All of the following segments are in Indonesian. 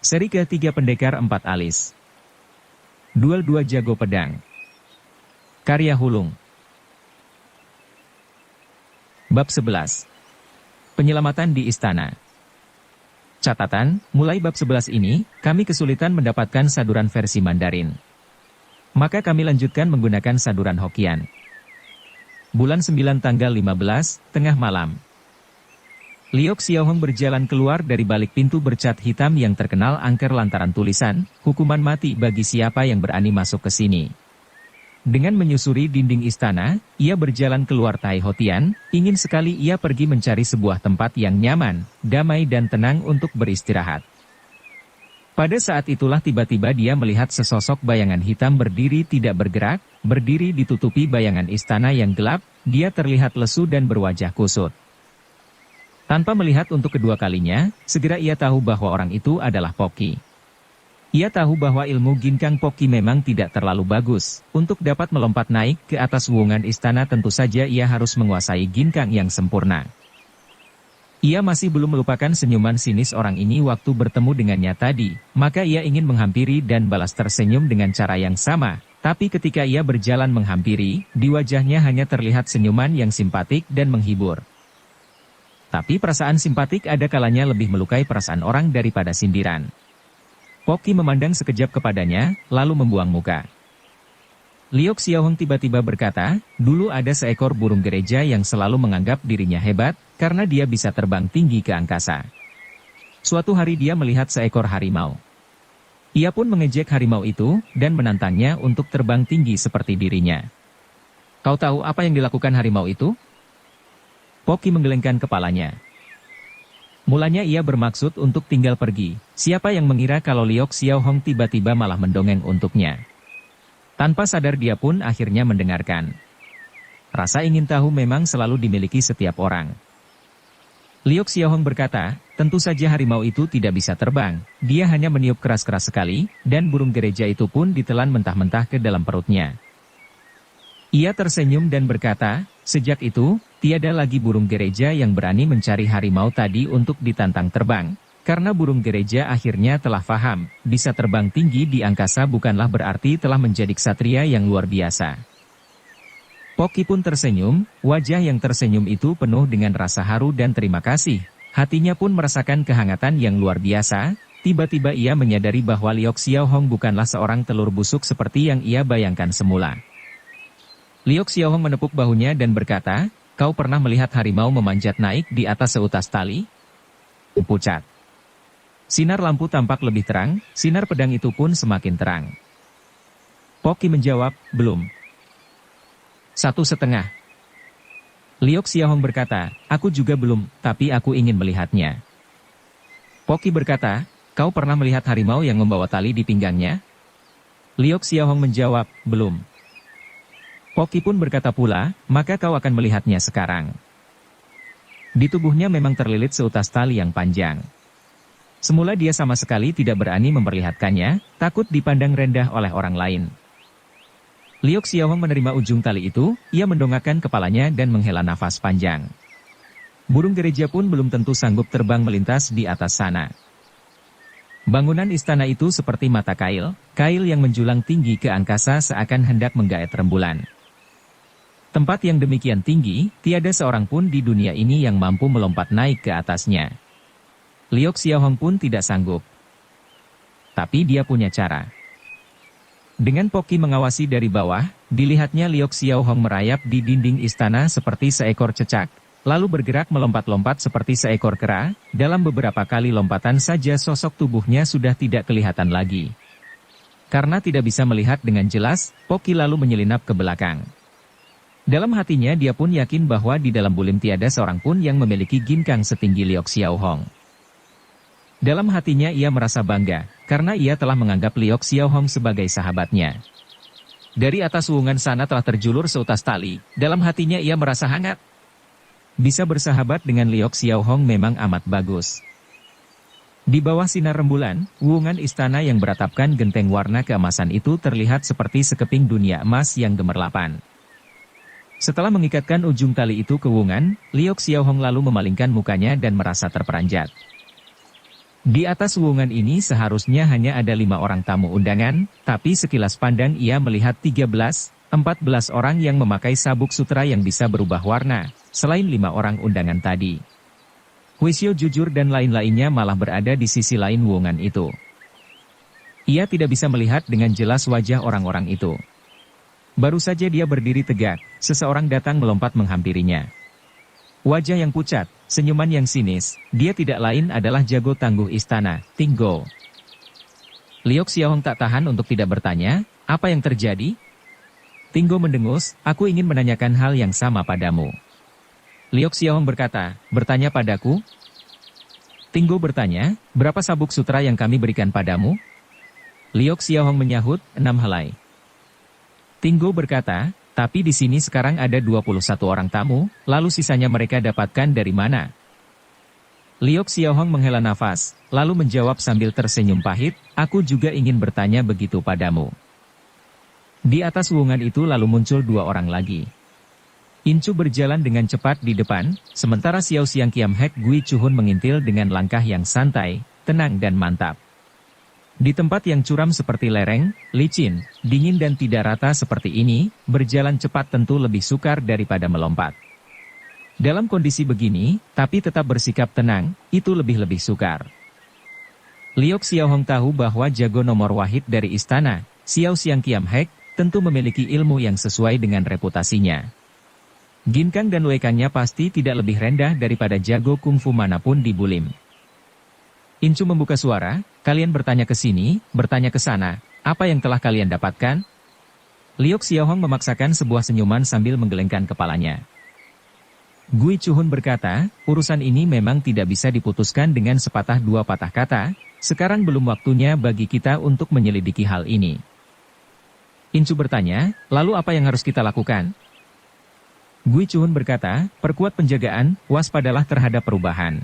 Seri ketiga Pendekar Empat Alis. Duel Dua Jago Pedang. Karya Hulung. Bab 11. Penyelamatan di Istana. Catatan, mulai bab 11 ini, kami kesulitan mendapatkan saduran versi Mandarin. Maka kami lanjutkan menggunakan saduran Hokkien. Bulan 9 tanggal 15, tengah malam. Liok Xiaohong berjalan keluar dari balik pintu bercat hitam yang terkenal angker lantaran tulisan, hukuman mati bagi siapa yang berani masuk ke sini. Dengan menyusuri dinding istana, ia berjalan keluar Tai Ho Tian, ingin sekali ia pergi mencari sebuah tempat yang nyaman, damai dan tenang untuk beristirahat. Pada saat itulah tiba-tiba dia melihat sesosok bayangan hitam berdiri tidak bergerak, berdiri ditutupi bayangan istana yang gelap, dia terlihat lesu dan berwajah kusut. Tanpa melihat untuk kedua kalinya, segera ia tahu bahwa orang itu adalah Poki. Ia tahu bahwa ilmu ginkang Poki memang tidak terlalu bagus. Untuk dapat melompat naik ke atas wuungan istana tentu saja ia harus menguasai ginkang yang sempurna. Ia masih belum melupakan senyuman sinis orang ini waktu bertemu dengannya tadi, maka ia ingin menghampiri dan balas tersenyum dengan cara yang sama. Tapi ketika ia berjalan menghampiri, di wajahnya hanya terlihat senyuman yang simpatik dan menghibur. Tapi perasaan simpatik ada kalanya lebih melukai perasaan orang daripada sindiran. Poki memandang sekejap kepadanya, lalu membuang muka. Liok Xiaohong tiba-tiba berkata, dulu ada seekor burung gereja yang selalu menganggap dirinya hebat, karena dia bisa terbang tinggi ke angkasa. Suatu hari dia melihat seekor harimau. Ia pun mengejek harimau itu, dan menantangnya untuk terbang tinggi seperti dirinya. Kau tahu apa yang dilakukan harimau itu? Poki menggelengkan kepalanya. Mulanya ia bermaksud untuk tinggal pergi. Siapa yang mengira kalau Liok Xiaohong tiba-tiba malah mendongeng untuknya. Tanpa sadar dia pun akhirnya mendengarkan. Rasa ingin tahu memang selalu dimiliki setiap orang. Liok Xiaohong berkata, tentu saja harimau itu tidak bisa terbang. Dia hanya meniup keras-keras sekali, dan burung gereja itu pun ditelan mentah-mentah ke dalam perutnya. Ia tersenyum dan berkata, sejak itu, tiada lagi burung gereja yang berani mencari harimau tadi untuk ditantang terbang. Karena burung gereja akhirnya telah faham, bisa terbang tinggi di angkasa bukanlah berarti telah menjadi ksatria yang luar biasa. Poki pun tersenyum, wajah yang tersenyum itu penuh dengan rasa haru dan terima kasih. Hatinya pun merasakan kehangatan yang luar biasa, tiba-tiba ia menyadari bahwa Liok Xiaohong bukanlah seorang telur busuk seperti yang ia bayangkan semula. Liok Xiaohong menepuk bahunya dan berkata, kau pernah melihat harimau memanjat naik di atas seutas tali? Pucat. Sinar lampu tampak lebih terang, sinar pedang itu pun semakin terang. Poki menjawab, belum. 1,5. Liok Xiaohong berkata, aku juga belum, tapi aku ingin melihatnya. Poki berkata, kau pernah melihat harimau yang membawa tali di pinggangnya? Liok Xiaohong menjawab, belum. Poki pun berkata pula, maka kau akan melihatnya sekarang. Di tubuhnya memang terlilit seutas tali yang panjang. Semula dia sama sekali tidak berani memperlihatkannya, takut dipandang rendah oleh orang lain. Liok Xiaohong menerima ujung tali itu, ia mendongakkan kepalanya dan menghela nafas panjang. Burung gereja pun belum tentu sanggup terbang melintas di atas sana. Bangunan istana itu seperti mata kail, kail yang menjulang tinggi ke angkasa seakan hendak menggaet rembulan. Tempat yang demikian tinggi, tiada seorang pun di dunia ini yang mampu melompat naik ke atasnya. Liok Xiaohong pun tidak sanggup. Tapi dia punya cara. Dengan Poki mengawasi dari bawah, dilihatnya Liok Xiaohong merayap di dinding istana seperti seekor cecak, lalu bergerak melompat-lompat seperti seekor kera, dalam beberapa kali lompatan saja sosok tubuhnya sudah tidak kelihatan lagi. Karena tidak bisa melihat dengan jelas, Poki lalu menyelinap ke belakang. Dalam hatinya dia pun yakin bahwa di dalam bulim tiada seorang pun yang memiliki ginkang setinggi Liok Xiaohong. Dalam hatinya ia merasa bangga, karena ia telah menganggap Liok Xiaohong sebagai sahabatnya. Dari atas wuungan sana telah terjulur seutas tali, dalam hatinya ia merasa hangat. Bisa bersahabat dengan Liok Xiaohong memang amat bagus. Di bawah sinar rembulan, wuungan istana yang beratapkan genteng warna keemasan itu terlihat seperti sekeping dunia emas yang gemerlapan. Setelah mengikatkan ujung tali itu ke wuungan, Liok Xiaohong lalu memalingkan mukanya dan merasa terperanjat. Di atas wuungan ini seharusnya hanya ada 5 orang tamu undangan, tapi sekilas pandang ia melihat 13-14 orang yang memakai sabuk sutra yang bisa berubah warna, selain 5 orang undangan tadi. Huisyo jujur dan lain-lainnya malah berada di sisi lain wuungan itu. Ia tidak bisa melihat dengan jelas wajah orang-orang itu. Baru saja dia berdiri tegak, seseorang datang melompat menghampirinya. Wajah yang pucat, senyuman yang sinis, dia tidak lain adalah jago tangguh istana, Tinggo. Liok Xiaohong tak tahan untuk tidak bertanya, apa yang terjadi? Tinggo mendengus, aku ingin menanyakan hal yang sama padamu. Liok Xiaohong berkata, bertanya padaku? Tinggo bertanya, berapa sabuk sutra yang kami berikan padamu? Liok Xiaohong menyahut, 6 helai. Tinggo berkata, tapi di sini sekarang ada 21 orang tamu, lalu sisanya mereka dapatkan dari mana? Liok Xiaohong menghela nafas, lalu menjawab sambil tersenyum pahit, aku juga ingin bertanya begitu padamu. Di atas wuungan itu lalu muncul 2 orang lagi. Incu berjalan dengan cepat di depan, sementara Xiao Xiang Kiam Hek Gui Chuhun mengintil dengan langkah yang santai, tenang dan mantap. Di tempat yang curam seperti lereng, licin, dingin dan tidak rata seperti ini, berjalan cepat tentu lebih sukar daripada melompat. Dalam kondisi begini, tapi tetap bersikap tenang, itu lebih-lebih sukar. Liok Xiaohong tahu bahwa jago nomor wahid dari istana, Xiao Xiang Kiam Hek, tentu memiliki ilmu yang sesuai dengan reputasinya. Ginkang dan Weikangnya pasti tidak lebih rendah daripada jago kungfu manapun di Bulim. Incu membuka suara, kalian bertanya ke sini, bertanya ke sana, apa yang telah kalian dapatkan? Liok Xiaohong memaksakan sebuah senyuman sambil menggelengkan kepalanya. Gui Chuhun berkata, urusan ini memang tidak bisa diputuskan dengan sepatah dua patah kata, sekarang belum waktunya bagi kita untuk menyelidiki hal ini. Incu bertanya, lalu apa yang harus kita lakukan? Gui Chuhun berkata, perkuat penjagaan, waspadalah terhadap perubahan.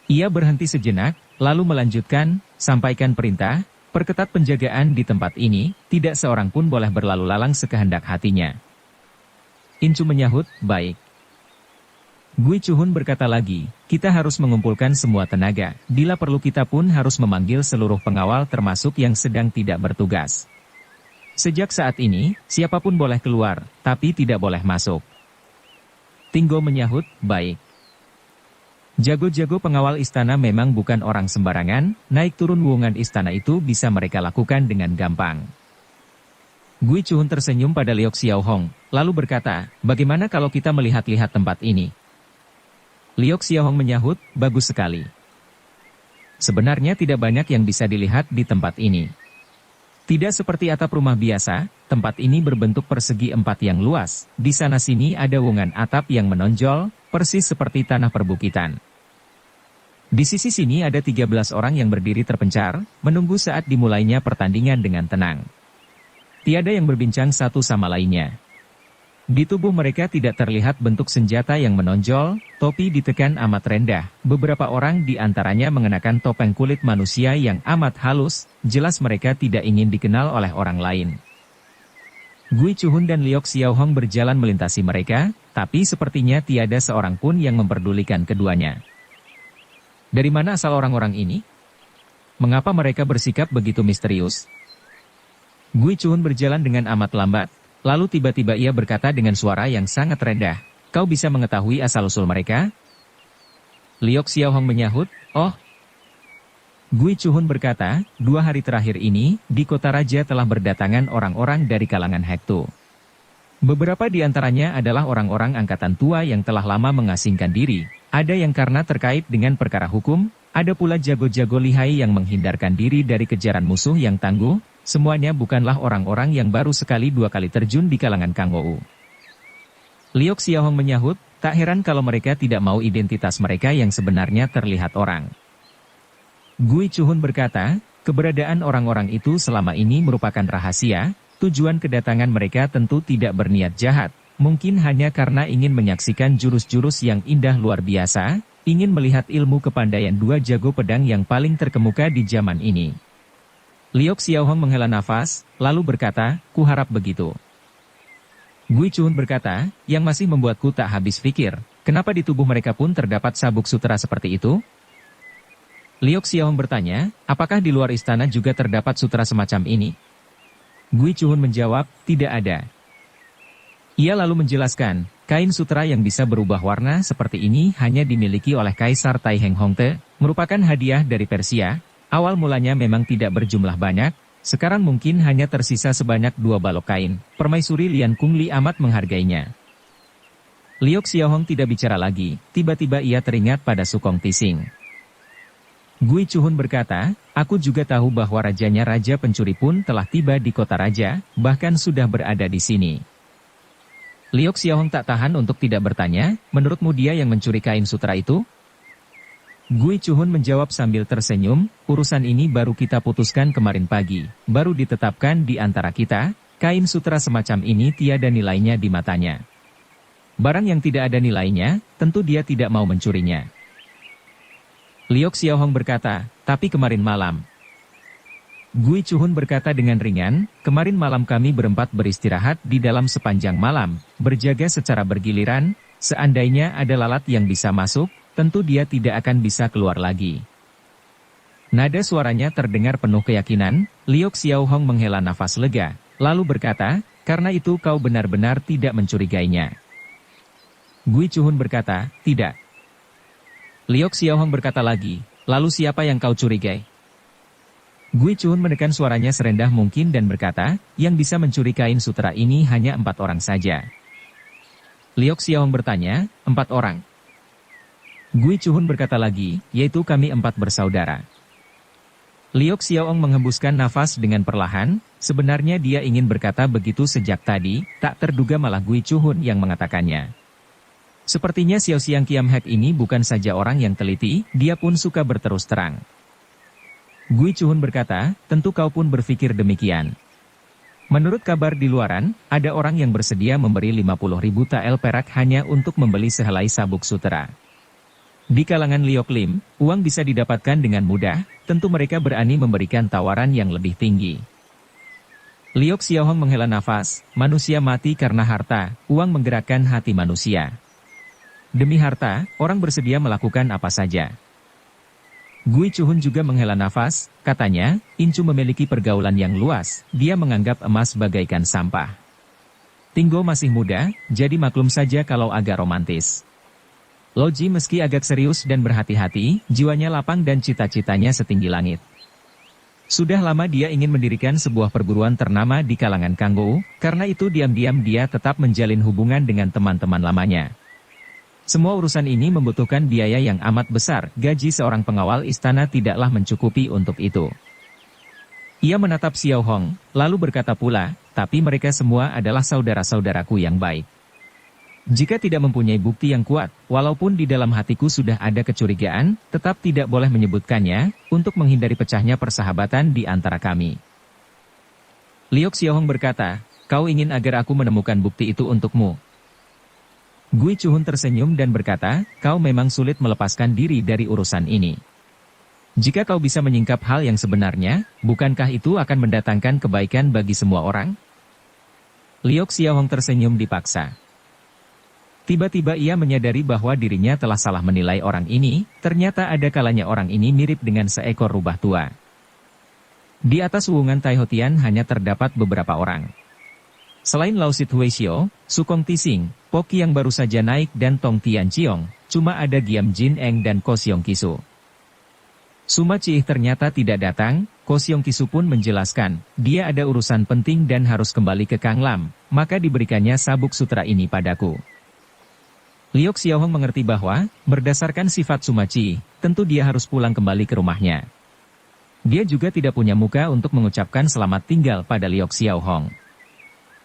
Ia berhenti sejenak, lalu melanjutkan, sampaikan perintah, perketat penjagaan di tempat ini, tidak seorang pun boleh berlalu lalang sekehendak hatinya. Incu menyahut, baik. Gui Chuhun berkata lagi, kita harus mengumpulkan semua tenaga, bila perlu kita pun harus memanggil seluruh pengawal termasuk yang sedang tidak bertugas. Sejak saat ini, siapapun boleh keluar, tapi tidak boleh masuk. Tinggo menyahut, baik. Jago-jago pengawal istana memang bukan orang sembarangan, naik turun wuungan istana itu bisa mereka lakukan dengan gampang. Gui Chuhun tersenyum pada Liok Xiaohong, lalu berkata, bagaimana kalau kita melihat-lihat tempat ini? Liok Xiaohong menyahut, bagus sekali. Sebenarnya tidak banyak yang bisa dilihat di tempat ini. Tidak seperti atap rumah biasa, tempat ini berbentuk persegi 4 yang luas, di sana-sini ada wuungan atap yang menonjol, persis seperti tanah perbukitan. Di sisi sini ada 13 orang yang berdiri terpencar, menunggu saat dimulainya pertandingan dengan tenang. Tiada yang berbincang satu sama lainnya. Di tubuh mereka tidak terlihat bentuk senjata yang menonjol, topi ditekan amat rendah, beberapa orang di antaranya mengenakan topeng kulit manusia yang amat halus, jelas mereka tidak ingin dikenal oleh orang lain. Gui Chuhun dan Liok Xiaohong berjalan melintasi mereka, tapi sepertinya tiada seorang pun yang memperdulikan keduanya. Dari mana asal orang-orang ini? Mengapa mereka bersikap begitu misterius? Gui Chuhun berjalan dengan amat lambat, lalu tiba-tiba ia berkata dengan suara yang sangat rendah, kau bisa mengetahui asal-usul mereka? Liok Xiaohong menyahut, oh. Gui Chuhun berkata, 2 hari terakhir ini, di kota raja telah berdatangan orang-orang dari kalangan Hektu. Beberapa di antaranya adalah orang-orang angkatan tua yang telah lama mengasingkan diri, ada yang karena terkait dengan perkara hukum, ada pula jago-jago lihai yang menghindarkan diri dari kejaran musuh yang tangguh, semuanya bukanlah orang-orang yang baru sekali 2 kali terjun di kalangan Kang Ou. Liok Xiaohong menyahut, tak heran kalau mereka tidak mau identitas mereka yang sebenarnya terlihat orang. Gui Chuhun berkata, keberadaan orang-orang itu selama ini merupakan rahasia, tujuan kedatangan mereka tentu tidak berniat jahat, mungkin hanya karena ingin menyaksikan jurus-jurus yang indah luar biasa, ingin melihat ilmu kepandaian 2 jago pedang yang paling terkemuka di zaman ini. Liok Xiaohong menghela nafas, lalu berkata, kuharap begitu. Gui Chuhun berkata, yang masih membuatku tak habis pikir, kenapa di tubuh mereka pun terdapat sabuk sutra seperti itu? Liok Xiaohong bertanya, apakah di luar istana juga terdapat sutra semacam ini? Gui Chuhun menjawab, tidak ada. Ia lalu menjelaskan, kain sutra yang bisa berubah warna seperti ini hanya dimiliki oleh Kaisar Tai Heng Hongte, merupakan hadiah dari Persia. Awal mulanya memang tidak berjumlah banyak, sekarang mungkin hanya tersisa sebanyak 2 balok kain. Permaisuri Lian Kungli amat menghargainya. Liok Xiaohong tidak bicara lagi, tiba-tiba ia teringat pada Sukong Tising. Gui Chuhun berkata, aku juga tahu bahwa rajanya Raja Pencuri pun telah tiba di kota raja, bahkan sudah berada di sini. Liok Xiaohong tak tahan untuk tidak bertanya, menurutmu dia yang mencuri kain sutra itu? Gui Chuhun menjawab sambil tersenyum, urusan ini baru kita putuskan kemarin pagi, baru ditetapkan di antara kita, kain sutra semacam ini tiada nilainya di matanya. Barang yang tidak ada nilainya, tentu dia tidak mau mencurinya. Liok Xiaohong berkata, tapi kemarin malam. Gui Chuhun berkata dengan ringan, kemarin malam kami berempat beristirahat di dalam sepanjang malam, berjaga secara bergiliran, seandainya ada lalat yang bisa masuk, tentu dia tidak akan bisa keluar lagi. Nada suaranya terdengar penuh keyakinan, Liok Xiaohong menghela nafas lega, lalu berkata, karena itu kau benar-benar tidak mencurigainya. Gui Chuhun berkata, tidak. Liok Xiaohong berkata lagi, lalu siapa yang kau curigai? Gui Chuhun menekan suaranya serendah mungkin dan berkata, yang bisa mencuri kain sutra ini hanya 4 orang saja. Liok Xiaohong bertanya, 4 orang. Gui Chuhun berkata lagi, yaitu kami 4 bersaudara. Liok Xiaohong menghembuskan nafas dengan perlahan, sebenarnya dia ingin berkata begitu sejak tadi, tak terduga malah Gui Chuhun yang mengatakannya. Sepertinya Xiao Xiang Kiam Hek ini bukan saja orang yang teliti, dia pun suka berterus terang. Gui Chuhun berkata, tentu kau pun berpikir demikian. Menurut kabar di luaran, ada orang yang bersedia memberi 50.000 tael perak hanya untuk membeli sehelai sabuk sutera. Di kalangan Liok Lim, uang bisa didapatkan dengan mudah, tentu mereka berani memberikan tawaran yang lebih tinggi. Liok Xiaohong menghela nafas, manusia mati karena harta, uang menggerakkan hati manusia. Demi harta, orang bersedia melakukan apa saja. Gui Chuhun juga menghela nafas, katanya, Incu memiliki pergaulan yang luas, dia menganggap emas bagaikan sampah. Tinggo masih muda, jadi maklum saja kalau agak romantis. Loji meski agak serius dan berhati-hati, jiwanya lapang dan cita-citanya setinggi langit. Sudah lama dia ingin mendirikan sebuah perguruan ternama di kalangan Kangou, karena itu diam-diam dia tetap menjalin hubungan dengan teman-teman lamanya. Semua urusan ini membutuhkan biaya yang amat besar, gaji seorang pengawal istana tidaklah mencukupi untuk itu. Ia menatap Xiao Hong, lalu berkata pula, tapi mereka semua adalah saudara-saudaraku yang baik. Jika tidak mempunyai bukti yang kuat, walaupun di dalam hatiku sudah ada kecurigaan, tetap tidak boleh menyebutkannya, untuk menghindari pecahnya persahabatan di antara kami. Liok Xiao Hong berkata, kau ingin agar aku menemukan bukti itu untukmu. Gui Chuhun tersenyum dan berkata, kau memang sulit melepaskan diri dari urusan ini. Jika kau bisa menyingkap hal yang sebenarnya, bukankah itu akan mendatangkan kebaikan bagi semua orang? Liok Xiaohong tersenyum dipaksa. Tiba-tiba ia menyadari bahwa dirinya telah salah menilai orang ini, ternyata ada kalanya orang ini mirip dengan seekor rubah tua. Di atas wuungan Taihotian hanya terdapat beberapa orang. Selain Lao Sit Huishio, Sukong Tising, Poki yang baru saja naik dan Tong Tian Chiong, cuma ada Giam Jin Eng dan Ko Siong Kisu. Suma Ciih ternyata tidak datang, Ko Siong Kisu pun menjelaskan, dia ada urusan penting dan harus kembali ke Kang Lam, maka diberikannya sabuk sutra ini padaku. Liok Xiaohong mengerti bahwa, berdasarkan sifat Suma Ciih, tentu dia harus pulang kembali ke rumahnya. Dia juga tidak punya muka untuk mengucapkan selamat tinggal pada Liok Xiaohong.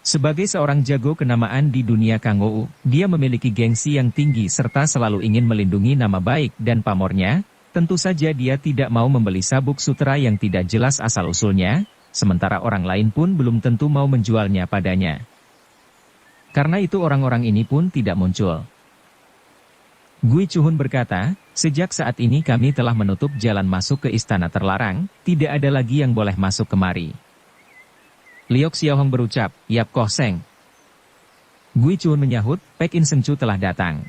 Sebagai seorang jago kenamaan di dunia Kangou, dia memiliki gengsi yang tinggi serta selalu ingin melindungi nama baik dan pamornya, tentu saja dia tidak mau membeli sabuk sutra yang tidak jelas asal-usulnya, sementara orang lain pun belum tentu mau menjualnya padanya. Karena itu orang-orang ini pun tidak muncul. Gui Chuhun berkata, sejak saat ini kami telah menutup jalan masuk ke istana terlarang, tidak ada lagi yang boleh masuk kemari. Liok Xiaohong berucap, Yap Koh Seng. Gui Chuhun menyahut, Pek In Seng Chu telah datang.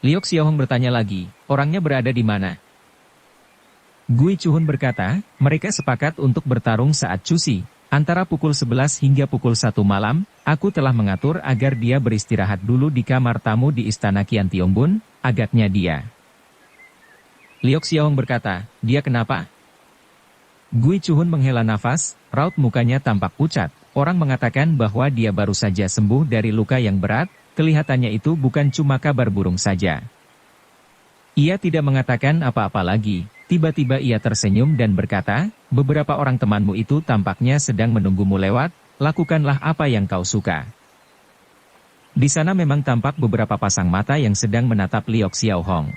Liok Xiaohong bertanya lagi, orangnya berada di mana? Gui Chuhun berkata, mereka sepakat untuk bertarung saat cusi. Antara pukul 11 hingga pukul 1 malam, aku telah mengatur agar dia beristirahat dulu di kamar tamu di Istana Qian Tiongbun, agaknya dia. Liok Xiaohong berkata, dia kenapa? Gui Chuhun menghela nafas, raut mukanya tampak pucat. Orang mengatakan bahwa dia baru saja sembuh dari luka yang berat, kelihatannya itu bukan cuma kabar burung saja. Ia tidak mengatakan apa-apa lagi. Tiba-tiba ia tersenyum dan berkata, beberapa orang temanmu itu tampaknya sedang menunggumu lewat, lakukanlah apa yang kau suka. Di sana memang tampak beberapa pasang mata yang sedang menatap Liok Xiaohong.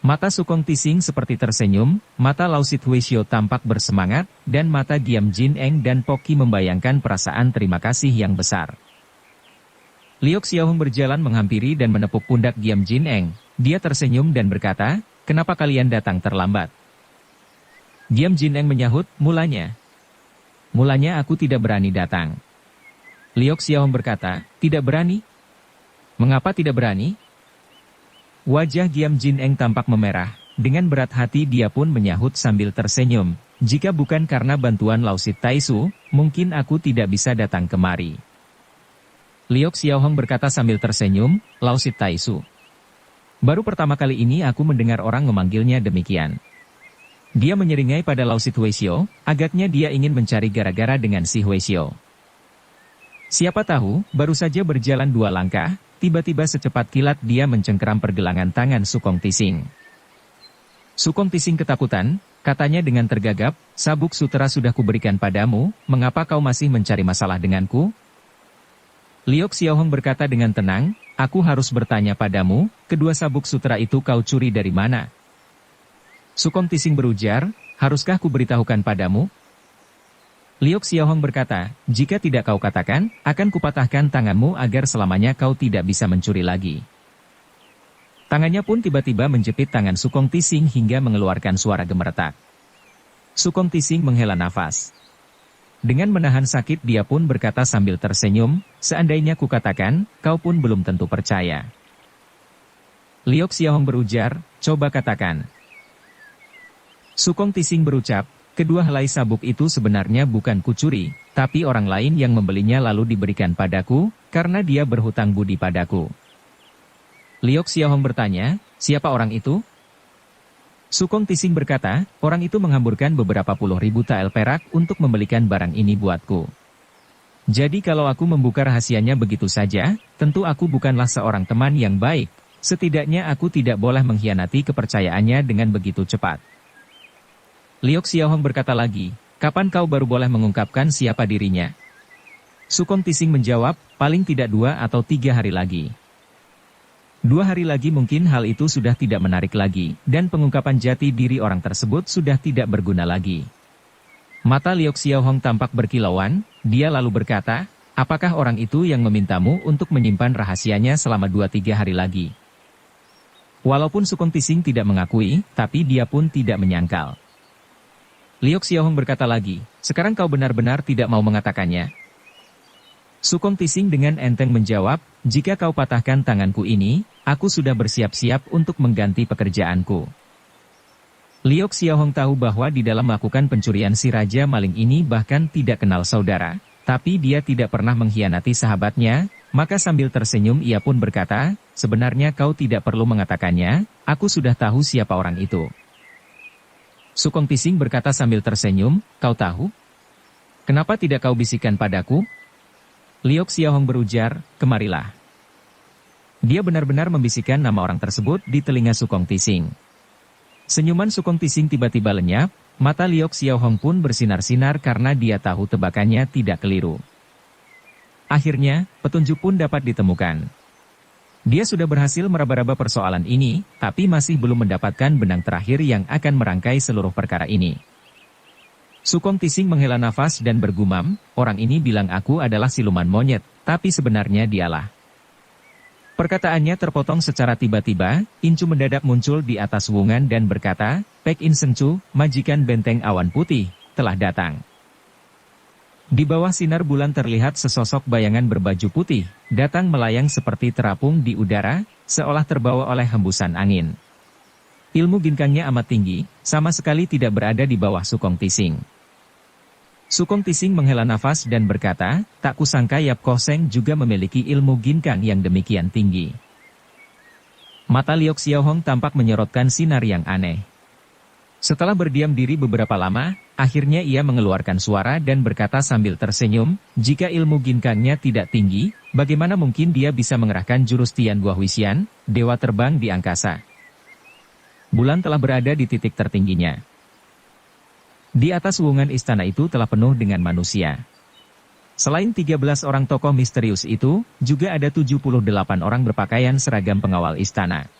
Mata Sukong Tising seperti tersenyum, mata Lau Sithuisio tampak bersemangat, dan mata Giam Jin Eng dan Poki membayangkan perasaan terima kasih yang besar. Liok Xiaohong berjalan menghampiri dan menepuk pundak Giam Jin Eng. Dia tersenyum dan berkata, kenapa kalian datang terlambat? Giam Jin Eng menyahut, mulanya aku tidak berani datang. Liok Xiaohong berkata, tidak berani? Mengapa tidak berani? Wajah Giam Jin Eng tampak memerah, dengan berat hati dia pun menyahut sambil tersenyum, jika bukan karena bantuan Lau Sit Taisu, mungkin aku tidak bisa datang kemari. Liok Xiaohong berkata sambil tersenyum, Lau Sit Taisu. Baru pertama kali ini aku mendengar orang memanggilnya demikian. Dia menyeringai pada Lau Sithuisio, agaknya dia ingin mencari gara-gara dengan si Huisio. Siapa tahu, baru saja berjalan 2 langkah, tiba-tiba secepat kilat dia mencengkeram pergelangan tangan Sukong Tising. Sukong Tising ketakutan, katanya dengan tergagap, sabuk sutera sudah kuberikan padamu, mengapa kau masih mencari masalah denganku? Liok Xiaohong berkata dengan tenang, aku harus bertanya padamu, kedua sabuk sutera itu kau curi dari mana? Sukong Tising berujar, haruskah kuberitahukan padamu? Liok Xiaohong berkata, jika tidak kau katakan, akan kupatahkan tanganmu agar selamanya kau tidak bisa mencuri lagi. Tangannya pun tiba-tiba menjepit tangan Sukong Tising hingga mengeluarkan suara gemeretak. Sukong Tising menghela nafas. Dengan menahan sakit dia pun berkata sambil tersenyum, seandainya kukatakan, kau pun belum tentu percaya. Liok Xiaohong berujar, coba katakan. Sukong Tising berucap, kedua helai sabuk itu sebenarnya bukan kucuri, tapi orang lain yang membelinya lalu diberikan padaku, karena dia berhutang budi padaku. Liok Xiaohong bertanya, siapa orang itu? Sukong Tising berkata, orang itu menghamburkan beberapa puluh ribu tael perak untuk membelikan barang ini buatku. Jadi kalau aku membuka rahasianya begitu saja, tentu aku bukanlah seorang teman yang baik, setidaknya aku tidak boleh mengkhianati kepercayaannya dengan begitu cepat. Liok Xiaohong berkata lagi, kapan kau baru boleh mengungkapkan siapa dirinya? Sukong Tising menjawab, paling tidak 2 atau 3 hari lagi. 2 hari lagi mungkin hal itu sudah tidak menarik lagi, dan pengungkapan jati diri orang tersebut sudah tidak berguna lagi. Mata Liok Xiaohong tampak berkilauan, dia lalu berkata, apakah orang itu yang memintamu untuk menyimpan rahasianya selama 2-3 hari lagi? Walaupun Sukong Tising tidak mengakui, tapi dia pun tidak menyangkal. Liok Xiaohong berkata lagi, sekarang kau benar-benar tidak mau mengatakannya. Sukong Tising dengan enteng menjawab, jika kau patahkan tanganku ini, aku sudah bersiap-siap untuk mengganti pekerjaanku. Liok Xiaohong tahu bahwa di dalam melakukan pencurian si raja maling ini bahkan tidak kenal saudara, tapi dia tidak pernah mengkhianati sahabatnya, maka sambil tersenyum ia pun berkata, sebenarnya kau tidak perlu mengatakannya, aku sudah tahu siapa orang itu. Sukong Tising berkata sambil tersenyum, kau tahu? Kenapa tidak kau bisikan padaku? Liok Xiaohong berujar, kemarilah. Dia benar-benar membisikkan nama orang tersebut di telinga Sukong Tising. Senyuman Sukong Tising tiba-tiba lenyap, mata Liok Xiaohong pun bersinar-sinar karena dia tahu tebakannya tidak keliru. Akhirnya, petunjuk pun dapat ditemukan. Dia sudah berhasil meraba-raba persoalan ini, tapi masih belum mendapatkan benang terakhir yang akan merangkai seluruh perkara ini. Sukong Tising menghela nafas dan bergumam, orang ini bilang aku adalah siluman monyet, tapi sebenarnya dialah. Perkataannya terpotong secara tiba-tiba, Incu mendadak muncul di atas wungan dan berkata, Pek In Sencu, majikan benteng awan putih, telah datang. Di bawah sinar bulan terlihat sesosok bayangan berbaju putih, datang melayang seperti terapung di udara, seolah terbawa oleh hembusan angin. Ilmu ginkangnya amat tinggi, sama sekali tidak berada di bawah Sukong Tising. Sukong Tising menghela nafas dan berkata, tak kusangka Yap Koseng juga memiliki ilmu ginkang yang demikian tinggi. Mata Liok Xiaohong tampak menyorotkan sinar yang aneh. Setelah berdiam diri beberapa lama, akhirnya ia mengeluarkan suara dan berkata sambil tersenyum, jika ilmu ginkangnya tidak tinggi, bagaimana mungkin dia bisa mengerahkan jurus Tian Gua Huixian, dewa terbang di angkasa. Bulan telah berada di titik tertingginya. Di atas wungan istana itu telah penuh dengan manusia. Selain 13 orang tokoh misterius itu, juga ada 78 orang berpakaian seragam pengawal istana.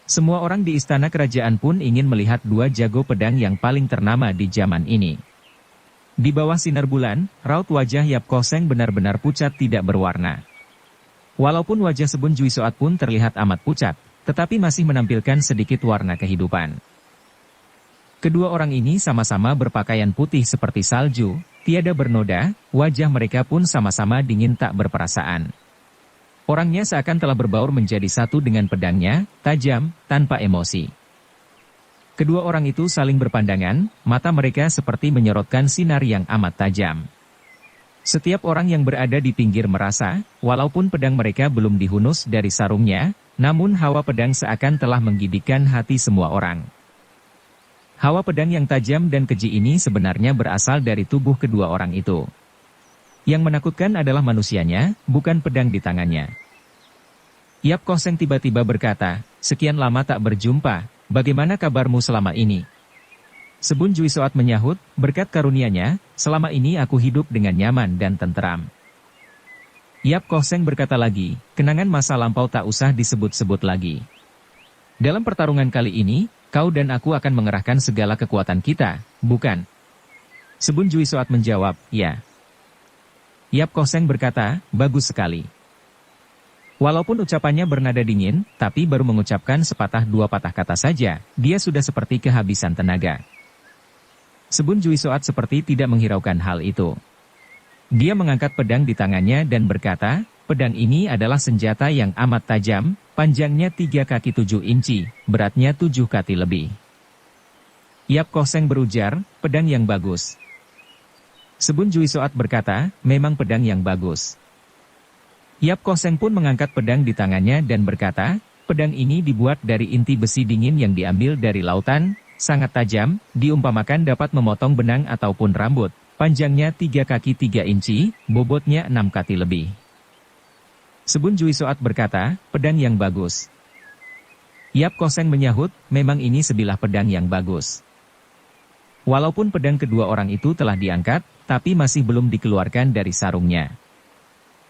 Semua orang di istana kerajaan pun ingin melihat dua jago pedang yang paling ternama di zaman ini. Di bawah sinar bulan, raut wajah Yap Koseng benar-benar pucat tidak berwarna. Walaupun wajah Sebun Juisoat pun terlihat amat pucat, tetapi masih menampilkan sedikit warna kehidupan. Kedua orang ini sama-sama berpakaian putih seperti salju, tiada bernoda, wajah mereka pun sama-sama dingin tak berperasaan. Orangnya seakan telah berbaur menjadi satu dengan pedangnya, tajam, tanpa emosi. Kedua orang itu saling berpandangan, mata mereka seperti menyorotkan sinar yang amat tajam. Setiap orang yang berada di pinggir merasa, walaupun pedang mereka belum dihunus dari sarungnya, namun hawa pedang seakan telah menggigitkan hati semua orang. Hawa pedang yang tajam dan keji ini sebenarnya berasal dari tubuh kedua orang itu. Yang menakutkan adalah manusianya, bukan pedang di tangannya. Yap Koseng tiba-tiba berkata, sekian lama tak berjumpa, bagaimana kabarmu selama ini? Sebun Juisoat menyahut, berkat karunia-Nya, selama ini aku hidup dengan nyaman dan tenteram. Yap Koseng berkata lagi, kenangan masa lampau tak usah disebut-sebut lagi. Dalam pertarungan kali ini, kau dan aku akan mengerahkan segala kekuatan kita, bukan? Sebun Juisoat menjawab, ya. Yap Koseng berkata, bagus sekali. Walaupun ucapannya bernada dingin, tapi baru mengucapkan sepatah dua patah kata saja, dia sudah seperti kehabisan tenaga. Sebun Juisoat seperti tidak menghiraukan hal itu. Dia mengangkat pedang di tangannya dan berkata, pedang ini adalah senjata yang amat tajam, panjangnya 3 kaki 7 inci, beratnya 7 kati lebih. Yap Koseng berujar, pedang yang bagus. Sebun Juisoat berkata, memang pedang yang bagus. Yap Koseng pun mengangkat pedang di tangannya dan berkata, pedang ini dibuat dari inti besi dingin yang diambil dari lautan, sangat tajam, diumpamakan dapat memotong benang ataupun rambut, panjangnya 3 kaki 3 inci, bobotnya 6 kati lebih. Sebun Juisoat berkata, pedang yang bagus. Yap Koseng menyahut, memang ini sebilah pedang yang bagus. Walaupun pedang kedua orang itu telah diangkat, tapi masih belum dikeluarkan dari sarungnya.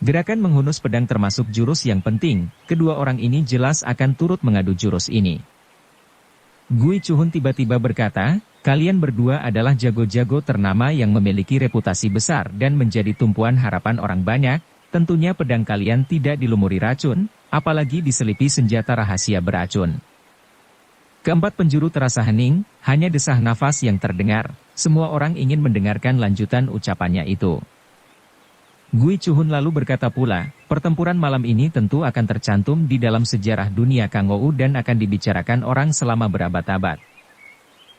Gerakan menghunus pedang termasuk jurus yang penting, kedua orang ini jelas akan turut mengadu jurus ini. Gui Chuhun tiba-tiba berkata, kalian berdua adalah jago-jago ternama yang memiliki reputasi besar dan menjadi tumpuan harapan orang banyak, tentunya pedang kalian tidak dilumuri racun, apalagi diselipi senjata rahasia beracun. Keempat penjuru terasa hening, hanya desah nafas yang terdengar, semua orang ingin mendengarkan lanjutan ucapannya itu. Gui Chuhun lalu berkata pula, pertempuran malam ini tentu akan tercantum di dalam sejarah dunia Kangou dan akan dibicarakan orang selama berabad-abad.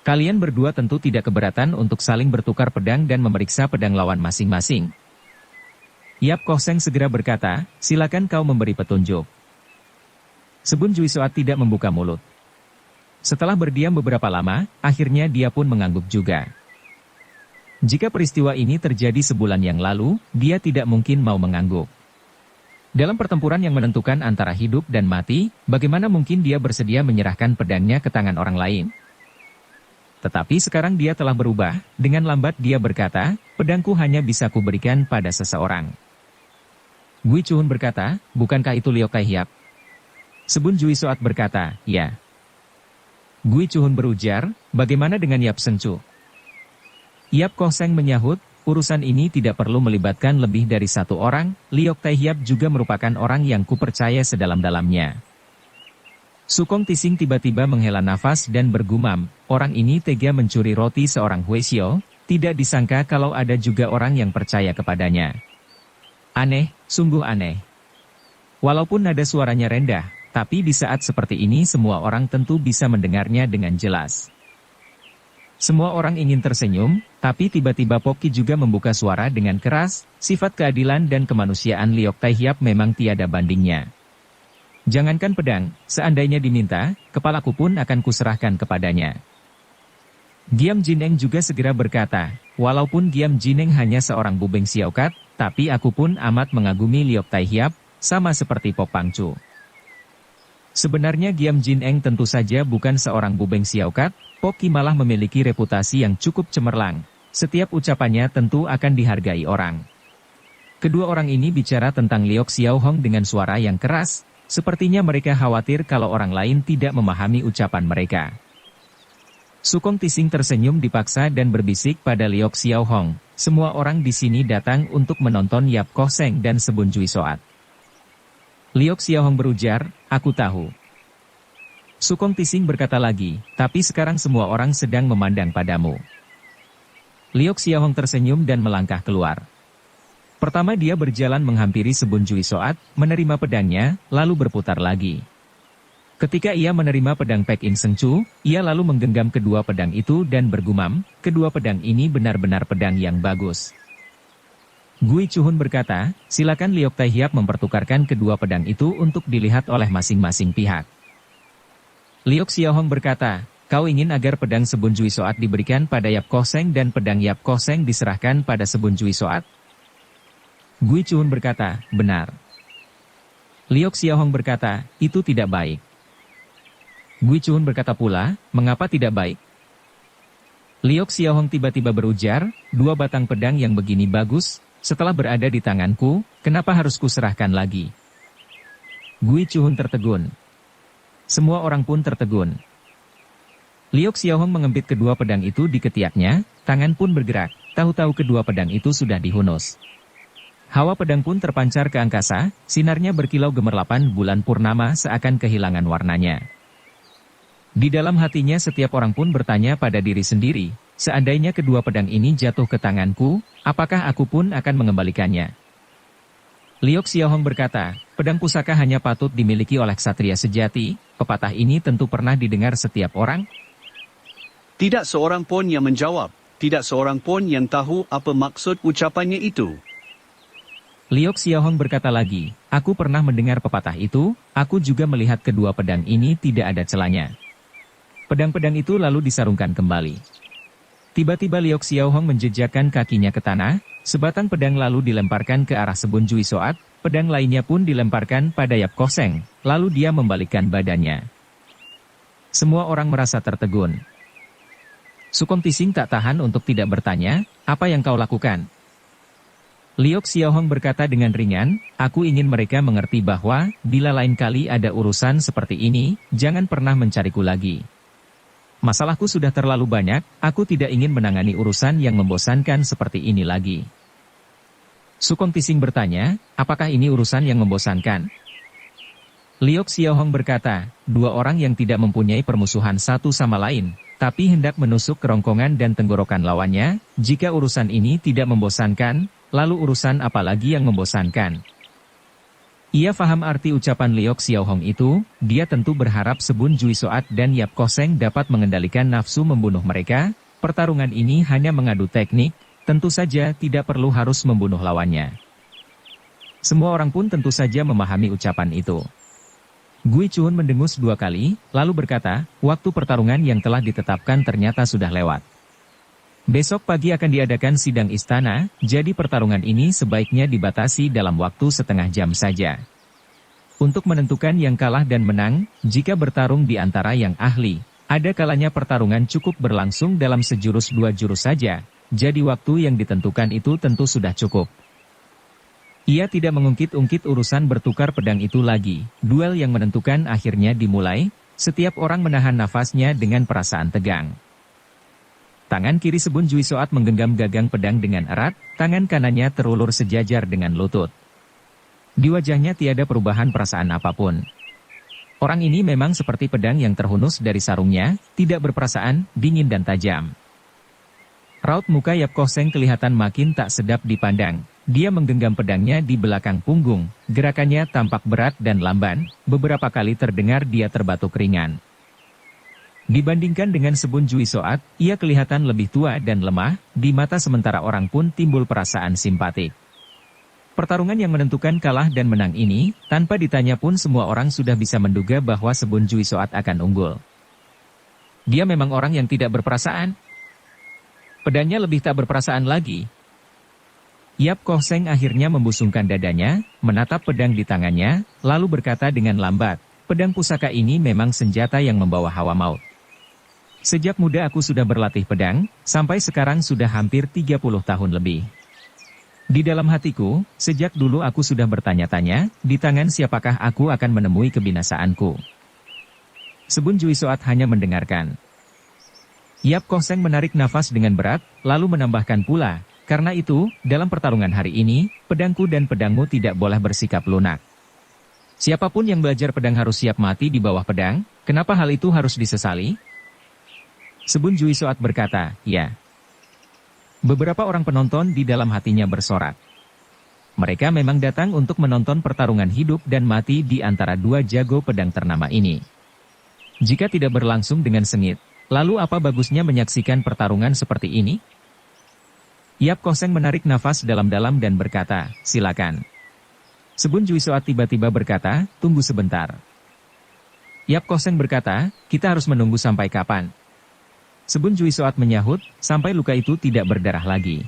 Kalian berdua tentu tidak keberatan untuk saling bertukar pedang dan memeriksa pedang lawan masing-masing. Yap Koseng segera berkata, silakan kau memberi petunjuk. Sebun Juisoat tidak membuka mulut. Setelah berdiam beberapa lama, akhirnya dia pun mengangguk juga. Jika peristiwa ini terjadi sebulan yang lalu, dia tidak mungkin mau mengangguk. Dalam pertempuran yang menentukan antara hidup dan mati, bagaimana mungkin dia bersedia menyerahkan pedangnya ke tangan orang lain? Tetapi sekarang dia telah berubah, dengan lambat dia berkata, pedangku hanya bisa kuberikan pada seseorang. Gui Chuhun berkata, bukankah itu Liok Tai Hiap? Sebun Juisoat berkata, ya. Gui Chuhun berujar, bagaimana dengan Yap Sencu? Yap Koseng menyahut, urusan ini tidak perlu melibatkan lebih dari satu orang, Liok Tai Hiap juga merupakan orang yang kupercaya sedalam-dalamnya. Sukong Tising tiba-tiba menghela nafas dan bergumam, orang ini tega mencuri roti seorang Huesio, tidak disangka kalau ada juga orang yang percaya kepadanya. Aneh, sungguh aneh. Walaupun nada suaranya rendah, Tapi di saat seperti ini semua orang tentu bisa mendengarnya dengan jelas. Semua orang ingin tersenyum, tapi tiba-tiba Poki juga membuka suara dengan keras, sifat keadilan dan kemanusiaan Liok Tai Hiap memang tiada bandingnya. Jangankan pedang, seandainya diminta, kepalaku pun akan kuserahkan kepadanya. Giam Jineng juga segera berkata, walaupun Giam Jineng hanya seorang bubeng siokat, tapi aku pun amat mengagumi Liok Tai Hiap, sama seperti Pok Pangcu. Sebenarnya Giam Jineng tentu saja bukan seorang bubeng siokat, Poki malah memiliki reputasi yang cukup cemerlang. Setiap ucapannya tentu akan dihargai orang. Kedua orang ini bicara tentang Liok Xiao Hong dengan suara yang keras, sepertinya mereka khawatir kalau orang lain tidak memahami ucapan mereka. Sukong Tising tersenyum dipaksa dan berbisik pada Liok Xiao Hong, semua orang di sini datang untuk menonton Yap Koh Seng dan Sebun Jui Soat. Liok Xiao Hong berujar, aku tahu. Sukong Tising berkata lagi, tapi sekarang semua orang sedang memandang padamu. Liok Xiao Hong tersenyum dan melangkah keluar. Pertama dia berjalan menghampiri Sebun Jui Soat, menerima pedangnya, lalu berputar lagi. Ketika ia menerima pedang Pek In Seng Chu, ia lalu menggenggam kedua pedang itu dan bergumam, kedua pedang ini benar-benar pedang yang bagus. Gui Chuhun berkata, silakan Liok Tai Hiap mempertukarkan kedua pedang itu untuk dilihat oleh masing-masing pihak. Liok Xiao Hong berkata, kau ingin agar pedang Sebun Jui Soat diberikan pada Yap Koh Seng dan pedang Yap Koh Seng diserahkan pada Sebun Jui Soat? Gui Chuhun berkata, benar. Liok Xiao Hong berkata, itu tidak baik. Gui Chuhun berkata pula, mengapa tidak baik? Liok Xiao Hong tiba-tiba berujar, dua batang pedang yang begini bagus, setelah berada di tanganku, kenapa harus kuserahkan lagi? Gui Chuhun tertegun. Semua orang pun tertegun. Liok Xiao Hong mengempit kedua pedang itu di ketiaknya, tangan pun bergerak, tahu-tahu kedua pedang itu sudah dihunus. Hawa pedang pun terpancar ke angkasa, sinarnya berkilau gemerlapan bulan purnama seakan kehilangan warnanya. Di dalam hatinya setiap orang pun bertanya pada diri sendiri, seandainya kedua pedang ini jatuh ke tanganku, apakah aku pun akan mengembalikannya? Liok Xiao Hong berkata, pedang pusaka hanya patut dimiliki oleh ksatria sejati, pepatah ini tentu pernah didengar setiap orang? Tidak seorang pun yang menjawab, tidak seorang pun yang tahu apa maksud ucapannya itu. Liok Xiao Hong berkata lagi, aku pernah mendengar pepatah itu, aku juga melihat kedua pedang ini tidak ada celanya. Pedang-pedang itu lalu disarungkan kembali. Tiba-tiba Liok Xiao Hong menjejakkan kakinya ke tanah, sebatang pedang lalu dilemparkan ke arah Sebun Jui Soat, pedang lainnya pun dilemparkan pada Yap Koh Seng, lalu dia membalikkan badannya. Semua orang merasa tertegun. Sukong Tising tak tahan untuk tidak bertanya, apa yang kau lakukan? Liok Xiao Hong berkata dengan ringan, aku ingin mereka mengerti bahwa, bila lain kali ada urusan seperti ini, jangan pernah mencariku lagi. Masalahku sudah terlalu banyak, aku tidak ingin menangani urusan yang membosankan seperti ini lagi. Sukong Tising bertanya, apakah ini urusan yang membosankan? Liok Xiao Hong berkata, dua orang yang tidak mempunyai permusuhan satu sama lain, tapi hendak menusuk kerongkongan dan tenggorokan lawannya, jika urusan ini tidak membosankan, lalu urusan apa lagi yang membosankan? Ia faham arti ucapan Liok Xiao Hong itu, dia tentu berharap Sebun Jui Soat dan Yap Koh Seng dapat mengendalikan nafsu membunuh mereka, pertarungan ini hanya mengadu teknik, tentu saja tidak perlu harus membunuh lawannya. Semua orang pun tentu saja memahami ucapan itu. Gui Chun mendengus dua kali, lalu berkata, waktu pertarungan yang telah ditetapkan ternyata sudah lewat. Besok pagi akan diadakan sidang istana, jadi pertarungan ini sebaiknya dibatasi dalam waktu setengah jam saja. Untuk menentukan yang kalah dan menang, jika bertarung di antara yang ahli, ada kalanya pertarungan cukup berlangsung dalam sejurus dua jurus saja, jadi waktu yang ditentukan itu tentu sudah cukup. Ia tidak mengungkit-ungkit urusan bertukar pedang itu lagi, duel yang menentukan akhirnya dimulai, setiap orang menahan nafasnya dengan perasaan tegang. Tangan kiri Sebun Jui Soat menggenggam gagang pedang dengan erat, tangan kanannya terulur sejajar dengan lutut. Di wajahnya tiada perubahan perasaan apapun. Orang ini memang seperti pedang yang terhunus dari sarungnya, tidak berperasaan, dingin dan tajam. Raut muka Yap Koh Seng kelihatan makin tak sedap dipandang. dia menggenggam pedangnya di belakang punggung, gerakannya tampak berat dan lamban, beberapa kali terdengar dia terbatuk ringan. Dibandingkan dengan Sebun Jui Soat, ia kelihatan lebih tua dan lemah, di mata sementara orang pun timbul perasaan simpatik. Pertarungan yang menentukan kalah dan menang ini, tanpa ditanya pun semua orang sudah bisa menduga bahwa Sebun Jui Soat akan unggul. Dia memang orang yang tidak berperasaan. Pedangnya lebih tak berperasaan lagi. Yap Koh Seng akhirnya membusungkan dadanya, menatap pedang di tangannya, lalu berkata dengan lambat, pedang pusaka ini memang senjata yang membawa hawa maut. Sejak muda aku sudah berlatih pedang, sampai sekarang sudah hampir 30 tahun lebih. Di dalam hatiku, sejak dulu aku sudah bertanya-tanya, di tangan siapakah aku akan menemui kebinasaanku. Sebun Jui Soat hanya mendengarkan. Yap Koh Seng menarik nafas dengan berat, lalu menambahkan pula, karena itu, dalam pertarungan hari ini, pedangku dan pedangmu tidak boleh bersikap lunak. Siapapun yang belajar pedang harus siap mati di bawah pedang, kenapa hal itu harus disesali? Sebun Jui Soat berkata, ya. Beberapa orang penonton di dalam hatinya bersorak. Mereka memang datang untuk menonton pertarungan hidup dan mati di antara dua jago pedang ternama ini. Jika tidak berlangsung dengan sengit, lalu apa bagusnya menyaksikan pertarungan seperti ini? Yap Koh Seng menarik nafas dalam-dalam dan berkata, silakan. Sebun Jui Soat tiba-tiba berkata, tunggu sebentar. Yap Koh Seng berkata, kita harus menunggu sampai kapan? Sebun Jui Soat menyahut, sampai luka itu tidak berdarah lagi.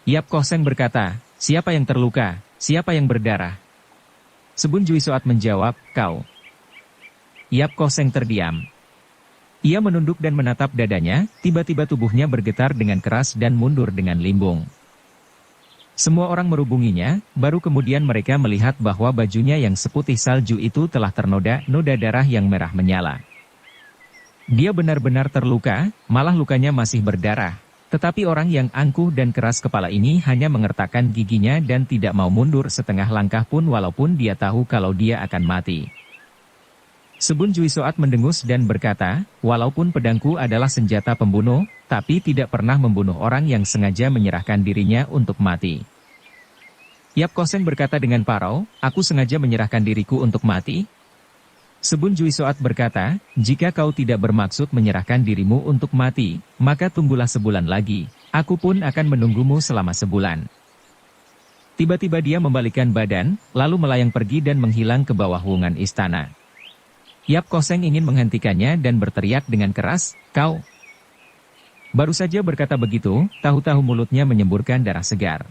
Yap Koh Seng berkata, siapa yang terluka, siapa yang berdarah? Sebun Jui Soat menjawab, kau. Yap Koh Seng terdiam. Ia menunduk dan menatap dadanya, tiba-tiba tubuhnya bergetar dengan keras dan mundur dengan limbung. Semua orang merubunginya, baru kemudian mereka melihat bahwa bajunya yang seputih salju itu telah ternoda-noda darah yang merah menyala. Dia benar-benar terluka, malah lukanya masih berdarah. Tetapi orang yang angkuh dan keras kepala ini hanya mengertakkan giginya dan tidak mau mundur setengah langkah pun walaupun dia tahu kalau dia akan mati. Sebun Jui Soat mendengus dan berkata, walaupun pedangku adalah senjata pembunuh, tapi tidak pernah membunuh orang yang sengaja menyerahkan dirinya untuk mati. Yap Koh Seng berkata dengan parau, aku sengaja menyerahkan diriku untuk mati? Sebun Jui Soat berkata, jika kau tidak bermaksud menyerahkan dirimu untuk mati, maka tunggulah sebulan lagi, aku pun akan menunggumu selama sebulan. Tiba-tiba dia membalikkan badan, lalu melayang pergi dan menghilang ke bawah wungan istana. Yap Koh Seng ingin menghentikannya dan berteriak dengan keras, kau. Baru saja berkata begitu, tahu-tahu mulutnya menyemburkan darah segar.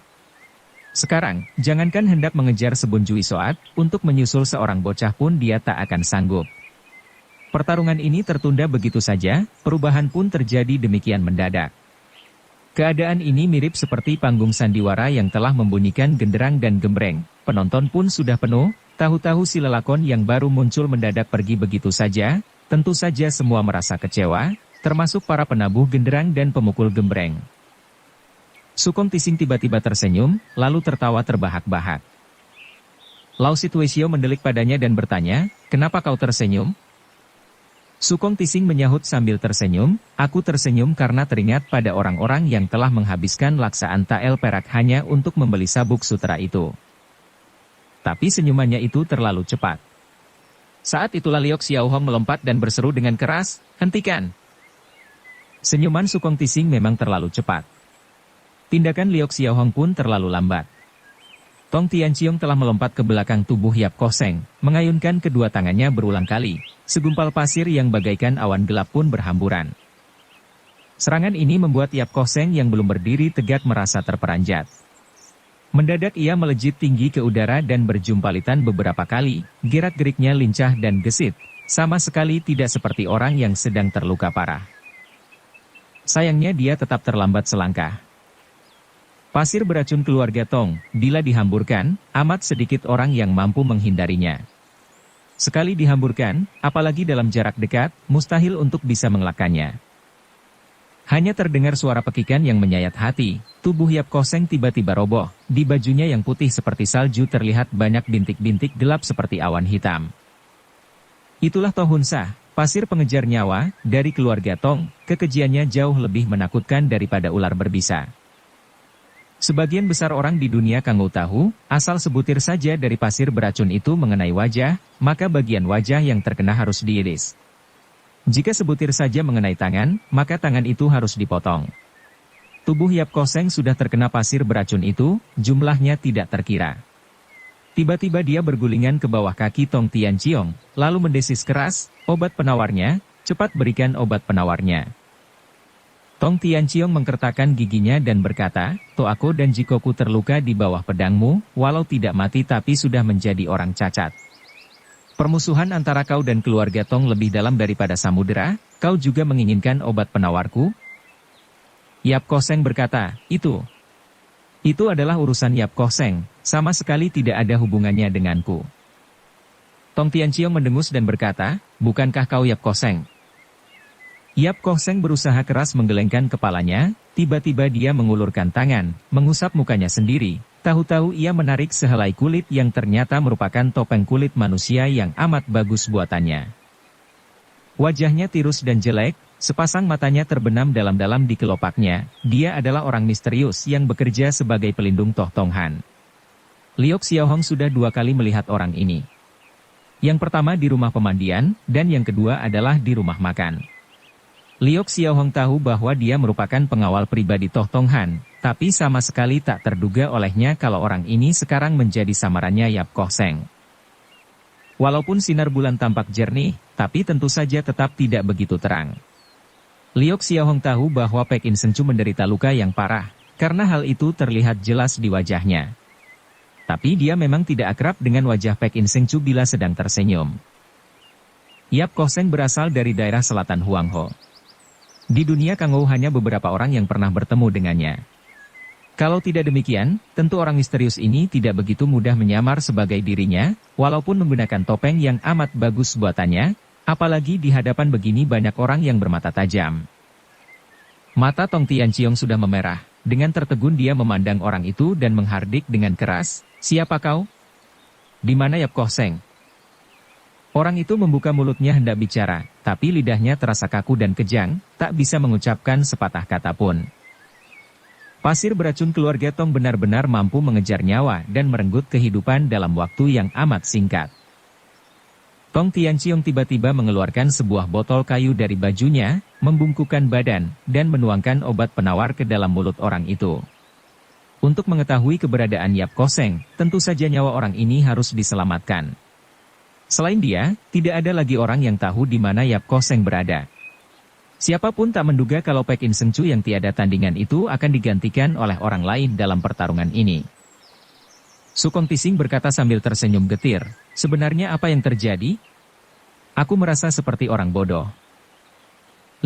Sekarang, jangankan hendak mengejar Sebun Jui Soat, untuk menyusul seorang bocah pun dia tak akan sanggup. Pertarungan ini tertunda begitu saja, perubahan pun terjadi demikian mendadak. Keadaan ini mirip seperti panggung sandiwara yang telah membunyikan genderang dan gembreng, penonton pun sudah penuh. Tahu-tahu si lelakon yang baru muncul mendadak pergi begitu saja, tentu saja semua merasa kecewa, termasuk para penabuh genderang dan pemukul gembreng. Sukong Tising tiba-tiba tersenyum, lalu tertawa terbahak-bahak. Lau Situesio mendelik padanya dan bertanya, kenapa kau tersenyum? Sukong Tising menyahut sambil tersenyum, aku tersenyum karena teringat pada orang-orang yang telah menghabiskan laksaan tael perak hanya untuk membeli sabuk sutra itu. Tapi senyumannya itu terlalu cepat. Saat itulah Liok Xiaohong melompat dan berseru dengan keras, hentikan. Senyuman Sukong Tising memang terlalu cepat. Tindakan Liok Xiaohong pun terlalu lambat. Tong Tianqiong telah melompat ke belakang tubuh Yap Koh Seng, mengayunkan kedua tangannya berulang kali. Segumpal pasir yang bagaikan awan gelap pun berhamburan. Serangan ini membuat Yap Koh Seng yang belum berdiri tegak merasa terperanjat. Mendadak ia melejit tinggi ke udara dan berjumpalitan beberapa kali, gerak-geriknya lincah dan gesit, sama sekali tidak seperti orang yang sedang terluka parah. Sayangnya dia tetap terlambat selangkah. Pasir beracun keluarga Tong, bila dihamburkan, amat sedikit orang yang mampu menghindarinya. Sekali dihamburkan, apalagi dalam jarak dekat, mustahil untuk bisa mengelakkannya. Hanya terdengar suara pekikan yang menyayat hati, tubuh Yap Koh Seng tiba-tiba roboh, di bajunya yang putih seperti salju terlihat banyak bintik-bintik gelap seperti awan hitam. Itulah Toh Hun Sah, pasir pengejar nyawa, dari keluarga Tong, kekejiannya jauh lebih menakutkan daripada ular berbisa. Sebagian besar orang di dunia Kangou tahu, asal sebutir saja dari pasir beracun itu mengenai wajah, maka bagian wajah yang terkena harus diiris. Jika sebutir saja mengenai tangan, maka tangan itu harus dipotong. Tubuh Yap Koseng sudah terkena pasir beracun itu, jumlahnya tidak terkira. Tiba-tiba dia bergulingan ke bawah kaki Tong Tianqiong, lalu mendesis keras, "Obat penawarnya, cepat berikan obat penawarnya." Tong Tianqiong mengkertakkan giginya dan berkata, "Toako dan Jikoku terluka di bawah pedangmu, walau tidak mati tapi sudah menjadi orang cacat. Permusuhan antara kau dan keluarga Tong lebih dalam daripada samudera, kau juga menginginkan obat penawarku?" Yap Koseng berkata, Itu adalah urusan Yap Koseng, sama sekali tidak ada hubungannya denganku." Tong Tianqiong mendengus dan berkata, "Bukankah kau Yap Koseng?" Yap Koseng berusaha keras menggelengkan kepalanya, tiba-tiba dia mengulurkan tangan, mengusap mukanya sendiri, tahu-tahu ia menarik sehelai kulit yang ternyata merupakan topeng kulit manusia yang amat bagus buatannya. Wajahnya tirus dan jelek, sepasang matanya terbenam dalam-dalam di kelopaknya, dia adalah orang misterius yang bekerja sebagai pelindung Toh Tong Han. Liok Xiaohong sudah 2 kali melihat orang ini. Yang pertama di rumah pemandian, dan yang kedua adalah di rumah makan. Liok Xiaohong tahu bahwa dia merupakan pengawal pribadi Toh Tong Han, tapi sama sekali tak terduga olehnya kalau orang ini sekarang menjadi samarannya Yap Koseng. Walaupun sinar bulan tampak jernih, tapi tentu saja tetap tidak begitu terang. Liok Xiaohong tahu bahwa Pek In Seng Chu menderita luka yang parah, karena hal itu terlihat jelas di wajahnya. Tapi dia memang tidak akrab dengan wajah Pek In Seng Chu bila sedang tersenyum. Yap Koseng berasal dari daerah selatan Huangho. Di dunia Kangou hanya beberapa orang yang pernah bertemu dengannya. Kalau tidak demikian, tentu orang misterius ini tidak begitu mudah menyamar sebagai dirinya, walaupun menggunakan topeng yang amat bagus buatannya, apalagi di hadapan begini banyak orang yang bermata tajam. Mata Tong Tianqiong sudah memerah, dengan tertegun dia memandang orang itu dan menghardik dengan keras, "Siapa kau? Di mana Yap Koseng?" Orang itu membuka mulutnya hendak bicara, tapi lidahnya terasa kaku dan kejang, tak bisa mengucapkan sepatah kata pun. Pasir beracun keluarga Tong benar-benar mampu mengejar nyawa dan merenggut kehidupan dalam waktu yang amat singkat. Tong Tianqiong tiba-tiba mengeluarkan sebuah botol kayu dari bajunya, membungkukkan badan, dan menuangkan obat penawar ke dalam mulut orang itu. Untuk mengetahui keberadaan Yap Koseng, tentu saja nyawa orang ini harus diselamatkan. Selain dia, tidak ada lagi orang yang tahu di mana Yap Koseng berada. Siapapun tak menduga kalau Pek In Seng Chu yang tiada tandingan itu akan digantikan oleh orang lain dalam pertarungan ini. Sukong Tising berkata sambil tersenyum getir, "Sebenarnya apa yang terjadi? Aku merasa seperti orang bodoh."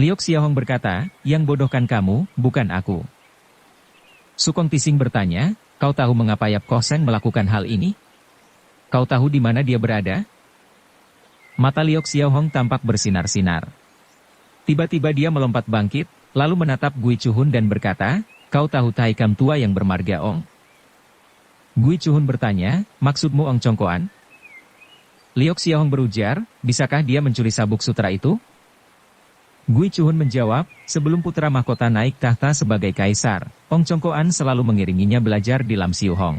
Liok Xiaohong berkata, "Yang bodohkan kamu, bukan aku." Sukong Tising bertanya, "Kau tahu mengapa Yap Koseng melakukan hal ini? Kau tahu di mana dia berada?" Mata Liok Xiaohong tampak bersinar-sinar. Tiba-tiba dia melompat bangkit, lalu menatap Gui Chuhun dan berkata, "Kau tahu Taikam tua yang bermarga Ong?" Gui Chuhun bertanya, "Maksudmu Ong Chongkoan?" Liok Xiaohong berujar, "Bisakah dia mencuri sabuk sutra itu?" Gui Chuhun menjawab, "Sebelum putra mahkota naik tahta sebagai kaisar, Ong Chongkoan selalu mengiringinya belajar di Lam Siu Hong.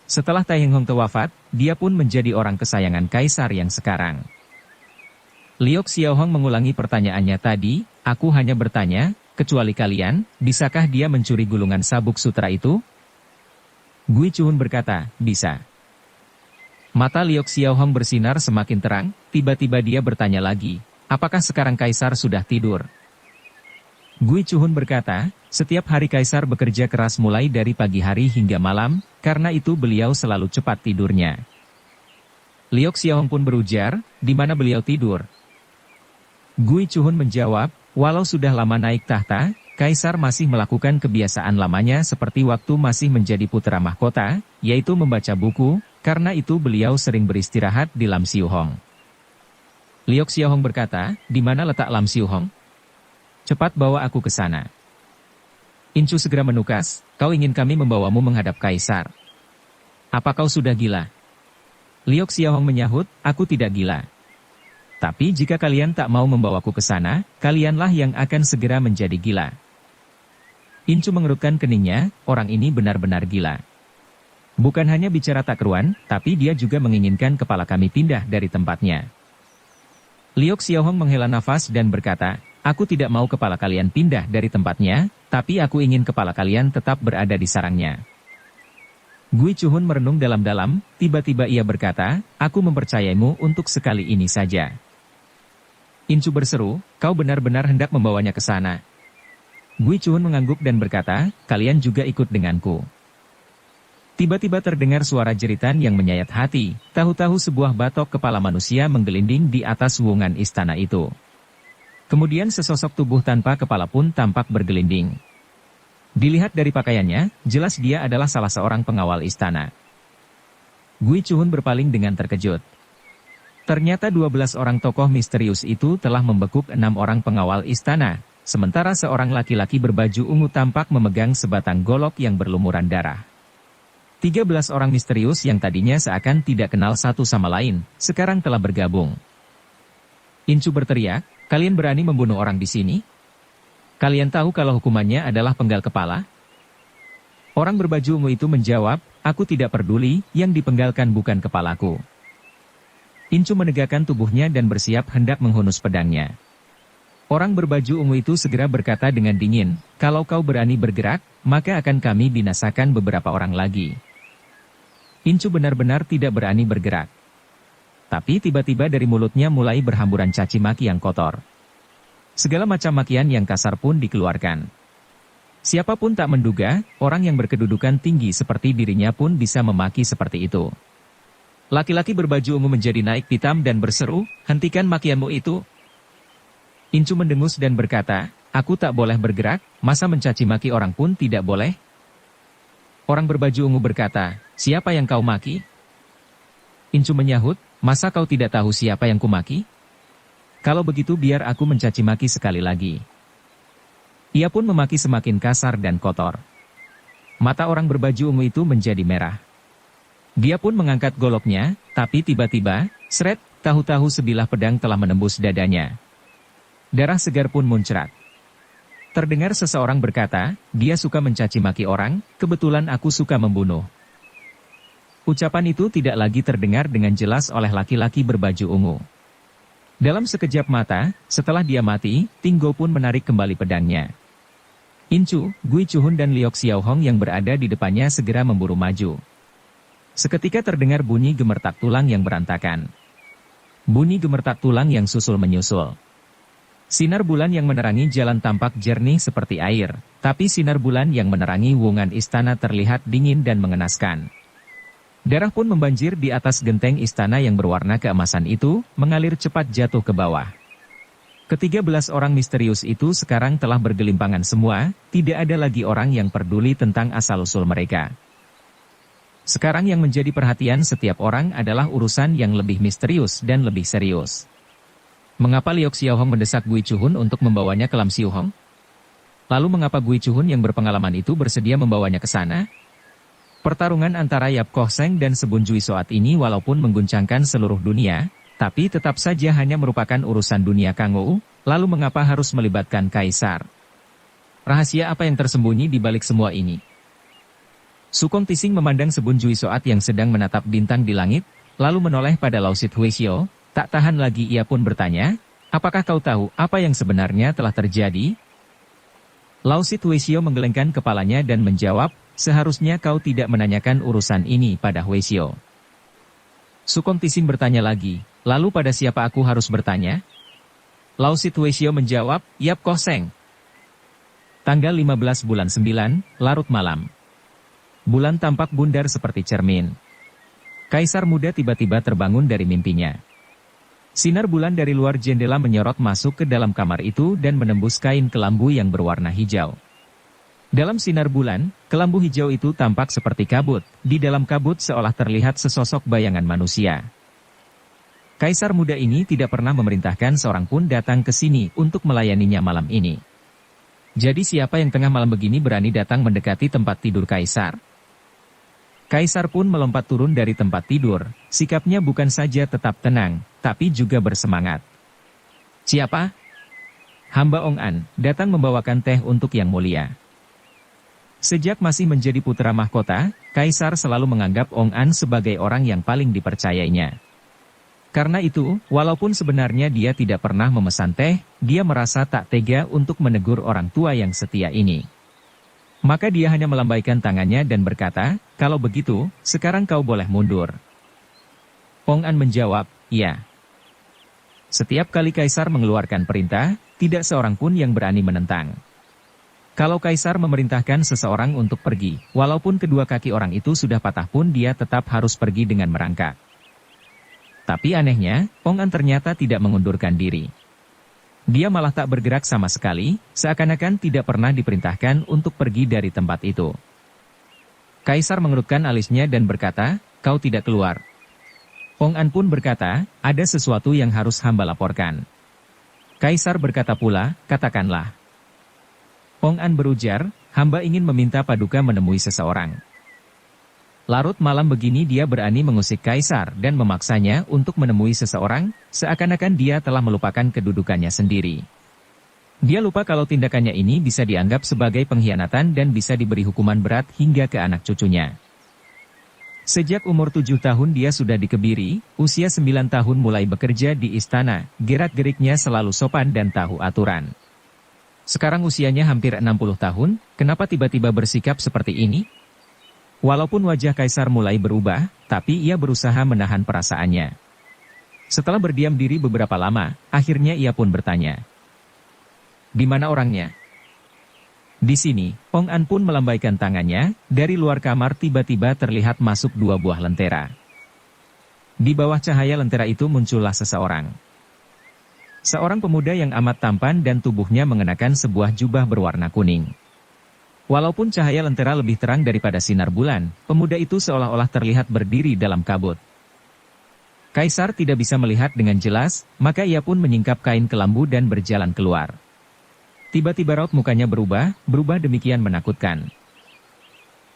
Setelah Tai Heng Hong wafat, dia pun menjadi orang kesayangan kaisar yang sekarang." Liok Xiaohong mengulangi pertanyaannya tadi, "Aku hanya bertanya, kecuali kalian, bisakah dia mencuri gulungan sabuk sutra itu?" Gui Chuhun berkata, "Bisa." Mata Liok Xiaohong bersinar semakin terang, tiba-tiba dia bertanya lagi, "Apakah sekarang kaisar sudah tidur?" Gui Chuhun berkata, "Setiap hari kaisar bekerja keras mulai dari pagi hari hingga malam, karena itu beliau selalu cepat tidurnya." Liok Xiaohong pun berujar, "Di mana beliau tidur?" Gui Chuhun menjawab, "Walau sudah lama naik tahta, kaisar masih melakukan kebiasaan lamanya seperti waktu masih menjadi putra mahkota, yaitu membaca buku, karena itu beliau sering beristirahat di Lam Siu Hong." Liok Xiaohong berkata, "Di mana letak Lam Siu Hong? Cepat bawa aku ke sana." Incu segera menukas, "Kau ingin kami membawamu menghadap kaisar? Apa kau sudah gila?" Liok Xiaohong menyahut, "Aku tidak gila. Tapi jika kalian tak mau membawaku ke sana, kalianlah yang akan segera menjadi gila." Incu mengerutkan keningnya, orang ini benar-benar gila. Bukan hanya bicara tak keruan, tapi dia juga menginginkan kepala kami pindah dari tempatnya. Liok Xiaohong menghela nafas dan berkata, aku tidak mau kepala kalian pindah dari tempatnya, tapi aku ingin kepala kalian tetap berada di sarangnya. Gui Chuhun merenung dalam-dalam, tiba-tiba ia berkata, aku mempercayaimu untuk sekali ini saja. Incu berseru, kau benar-benar hendak membawanya ke sana. Gui Chuhun mengangguk dan berkata, kalian juga ikut denganku. Tiba-tiba terdengar suara jeritan yang menyayat hati, tahu-tahu sebuah batok kepala manusia menggelinding di atas wuungan istana itu. Kemudian sesosok tubuh tanpa kepala pun tampak bergelinding. Dilihat dari pakaiannya, jelas dia adalah salah seorang pengawal istana. Gui Chuhun berpaling dengan terkejut. Ternyata 12 orang tokoh misterius itu telah membekuk 6 orang pengawal istana, sementara seorang laki-laki berbaju ungu tampak memegang sebatang golok yang berlumuran darah. 13 orang misterius yang tadinya seakan tidak kenal satu sama lain, sekarang telah bergabung. Incu berteriak, kalian berani membunuh orang di sini? Kalian tahu kalau hukumannya adalah penggal kepala? Orang berbaju ungu itu menjawab, aku tidak peduli, yang dipenggalkan bukan kepalaku. Incu menegakkan tubuhnya dan bersiap hendak menghunus pedangnya. Orang berbaju ungu itu segera berkata dengan dingin, kalau kau berani bergerak, maka akan kami binasakan beberapa orang lagi. Incu benar-benar tidak berani bergerak. Tapi tiba-tiba dari mulutnya mulai berhamburan caci maki yang kotor. Segala macam makian yang kasar pun dikeluarkan. Siapapun tak menduga, orang yang berkedudukan tinggi seperti dirinya pun bisa memaki seperti itu. Laki-laki berbaju ungu menjadi naik pitam dan berseru, hentikan makianmu itu. Incu mendengus dan berkata, aku tak boleh bergerak, masa mencaci maki orang pun tidak boleh? Orang berbaju ungu berkata, siapa yang kau maki? Incu menyahut, masa kau tidak tahu siapa yang kumaki? Kalau begitu biar aku mencaci maki sekali lagi. Ia pun memaki semakin kasar dan kotor. Mata orang berbaju ungu itu menjadi merah. Dia pun mengangkat goloknya, tapi tiba-tiba, seret, tahu-tahu sebilah pedang telah menembus dadanya. Darah segar pun muncrat. Terdengar seseorang berkata, dia suka mencaci maki orang, kebetulan aku suka membunuh. Ucapan itu tidak lagi terdengar dengan jelas oleh laki-laki berbaju ungu. Dalam sekejap mata, setelah dia mati, Tinggo pun menarik kembali pedangnya. Incu, Gui Chuhun dan Liok Xiaohong yang berada di depannya segera memburu maju. Seketika terdengar bunyi gemertak tulang yang berantakan. Bunyi gemertak tulang yang susul menyusul. Sinar bulan yang menerangi jalan tampak jernih seperti air, tapi sinar bulan yang menerangi wuungan istana terlihat dingin dan mengenaskan. Darah pun membanjir di atas genteng istana yang berwarna keemasan itu, mengalir cepat jatuh ke bawah. Ke-13 orang misterius itu sekarang telah bergelimpangan semua, tidak ada lagi orang yang peduli tentang asal-usul mereka. Sekarang yang menjadi perhatian setiap orang adalah urusan yang lebih misterius dan lebih serius. Mengapa Liok Xiaohong mendesak Gui Chuhun untuk membawanya ke Lam Xiuhong? Lalu mengapa Gui Chuhun yang berpengalaman itu bersedia membawanya ke sana? Pertarungan antara Yap Koh Seng dan Sebun Jui Soat ini walaupun mengguncangkan seluruh dunia, tapi tetap saja hanya merupakan urusan dunia Kangou, lalu mengapa harus melibatkan Kaisar? Rahasia apa yang tersembunyi di balik semua ini? Sukong Tising memandang Sebun Jui Soat yang sedang menatap bintang di langit, lalu menoleh pada Lausit Huisio, tak tahan lagi ia pun bertanya, apakah kau tahu apa yang sebenarnya telah terjadi? Lausit Huisio menggelengkan kepalanya dan menjawab, seharusnya kau tidak menanyakan urusan ini pada Huisio. Sukong Tising bertanya lagi, lalu pada siapa aku harus bertanya? Lausit Huisio menjawab, Yap Koh Seng. Tanggal 15 bulan 9, larut malam. Bulan tampak bundar seperti cermin. Kaisar muda tiba-tiba terbangun dari mimpinya. Sinar bulan dari luar jendela menyorot masuk ke dalam kamar itu dan menembus kain kelambu yang berwarna hijau. Dalam sinar bulan, kelambu hijau itu tampak seperti kabut, di dalam kabut seolah terlihat sesosok bayangan manusia. Kaisar muda ini tidak pernah memerintahkan seorang pun datang ke sini untuk melayaninya malam ini. Jadi siapa yang tengah malam begini berani datang mendekati tempat tidur Kaisar? Kaisar pun melompat turun dari tempat tidur, sikapnya bukan saja tetap tenang, tapi juga bersemangat. Siapa? Hamba Ong An, datang membawakan teh untuk yang mulia. Sejak masih menjadi putra mahkota, Kaisar selalu menganggap Ong An sebagai orang yang paling dipercayainya. Karena itu, walaupun sebenarnya dia tidak pernah memesan teh, dia merasa tak tega untuk menegur orang tua yang setia ini. Maka dia hanya melambaikan tangannya dan berkata, "Kalau begitu, sekarang kau boleh mundur." Ong An menjawab, "Ya." Setiap kali Kaisar mengeluarkan perintah, tidak seorang pun yang berani menentang. Kalau Kaisar memerintahkan seseorang untuk pergi, walaupun kedua kaki orang itu sudah patah pun dia tetap harus pergi dengan merangkak. Tapi anehnya, Ong An ternyata tidak mengundurkan diri. Dia malah tak bergerak sama sekali, seakan-akan tidak pernah diperintahkan untuk pergi dari tempat itu. Kaisar mengerutkan alisnya dan berkata, "Kau tidak keluar." Ong An pun berkata, "Ada sesuatu yang harus hamba laporkan." Kaisar berkata pula, "Katakanlah." Ong An berujar, "Hamba ingin meminta Paduka menemui seseorang." Larut malam begini dia berani mengusik Kaisar dan memaksanya untuk menemui seseorang, seakan-akan dia telah melupakan kedudukannya sendiri. Dia lupa kalau tindakannya ini bisa dianggap sebagai pengkhianatan dan bisa diberi hukuman berat hingga ke anak cucunya. Sejak umur 7 tahun dia sudah dikebiri, usia 9 tahun mulai bekerja di istana, gerak-geriknya selalu sopan dan tahu aturan. Sekarang usianya hampir 60 tahun, kenapa tiba-tiba bersikap seperti ini? Walaupun wajah Kaisar mulai berubah, tapi ia berusaha menahan perasaannya. Setelah berdiam diri beberapa lama, akhirnya ia pun bertanya, "Di mana orangnya?" Di sini, Ong An pun melambaikan tangannya, dari luar kamar tiba-tiba terlihat masuk 2 buah lentera. Di bawah cahaya lentera itu muncullah seseorang. Seorang pemuda yang amat tampan dan tubuhnya mengenakan sebuah jubah berwarna kuning. Walaupun cahaya lentera lebih terang daripada sinar bulan, pemuda itu seolah-olah terlihat berdiri dalam kabut. Kaisar tidak bisa melihat dengan jelas, maka ia pun menyingkap kain kelambu dan berjalan keluar. Tiba-tiba raut mukanya berubah demikian menakutkan.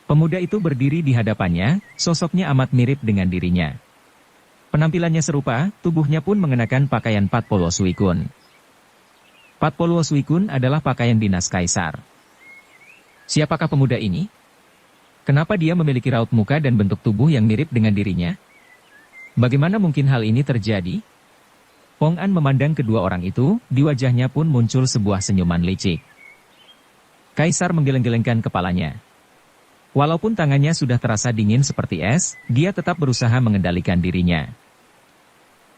Pemuda itu berdiri di hadapannya, sosoknya amat mirip dengan dirinya. Penampilannya serupa, tubuhnya pun mengenakan pakaian Patpolo Suikun. Patpolo Suikun adalah pakaian dinas Kaisar. Siapakah pemuda ini? Kenapa dia memiliki raut muka dan bentuk tubuh yang mirip dengan dirinya? Bagaimana mungkin hal ini terjadi? Ong An memandang kedua orang itu, di wajahnya pun muncul sebuah senyuman licik. Kaisar menggeleng-gelengkan kepalanya. Walaupun tangannya sudah terasa dingin seperti es, dia tetap berusaha mengendalikan dirinya.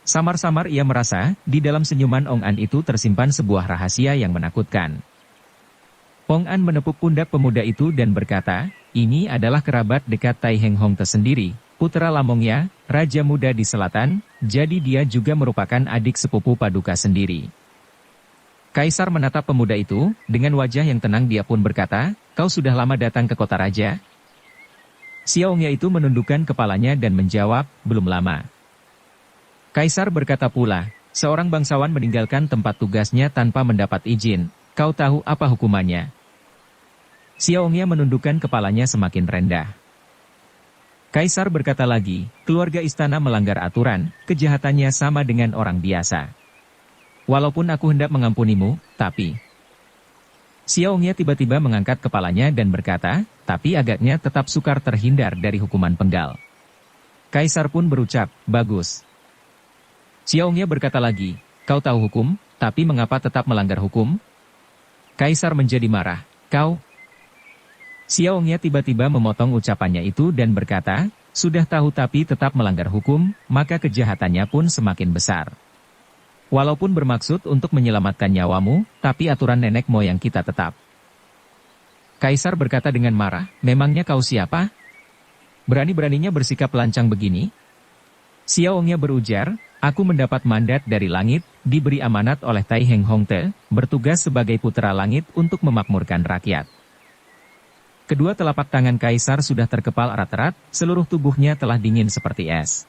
Samar-samar ia merasa, di dalam senyuman Ong An itu tersimpan sebuah rahasia yang menakutkan. Ong An menepuk pundak pemuda itu dan berkata, "Ini adalah kerabat dekat Tai Heng Hong sendiri, putra Lamongya, raja muda di selatan, jadi dia juga merupakan adik sepupu Paduka sendiri." Kaisar menatap pemuda itu, dengan wajah yang tenang dia pun berkata, "Kau sudah lama datang ke kota raja?" Xiaongya itu menundukkan kepalanya dan menjawab, "Belum lama." Kaisar berkata pula, "Seorang bangsawan meninggalkan tempat tugasnya tanpa mendapat izin, kau tahu apa hukumannya?" Xiaongya menundukkan kepalanya semakin rendah. Kaisar berkata lagi, "Keluarga istana melanggar aturan, kejahatannya sama dengan orang biasa. Walaupun aku hendak mengampunimu, tapi..." Xiaongya tiba-tiba mengangkat kepalanya dan berkata, "Tapi agaknya tetap sukar terhindar dari hukuman penggal." Kaisar pun berucap, "Bagus." Xiaongya berkata lagi, "Kau tahu hukum, tapi mengapa tetap melanggar hukum?" Kaisar menjadi marah, "Kau..." Xiaongya tiba-tiba memotong ucapannya itu dan berkata, "Sudah tahu tapi tetap melanggar hukum, maka kejahatannya pun semakin besar. Walaupun bermaksud untuk menyelamatkan nyawamu, tapi aturan nenek moyang kita tetap." Kaisar berkata dengan marah, "Memangnya kau siapa? Berani-beraninya bersikap lancang begini?" Xiaongya berujar, "Aku mendapat mandat dari langit, diberi amanat oleh Tai Heng Hongte, bertugas sebagai putra langit untuk memakmurkan rakyat." Kedua telapak tangan Kaisar sudah terkepal erat-erat, seluruh tubuhnya telah dingin seperti es.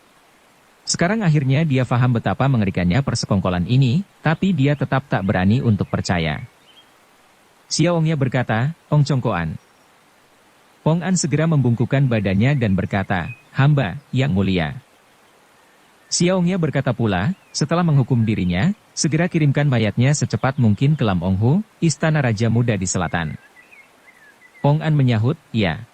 Sekarang akhirnya dia paham betapa mengerikannya persekongkolan ini, tapi dia tetap tak berani untuk percaya. Xiaongya berkata, "Ong Congkoan." Ong An segera membungkukkan badannya dan berkata, "Hamba, yang mulia." Xiaongya berkata pula, setelah menghukum dirinya, segera kirimkan mayatnya secepat mungkin ke Lam Ong Hu, istana Raja Muda di selatan. Ong An menyahut, ya.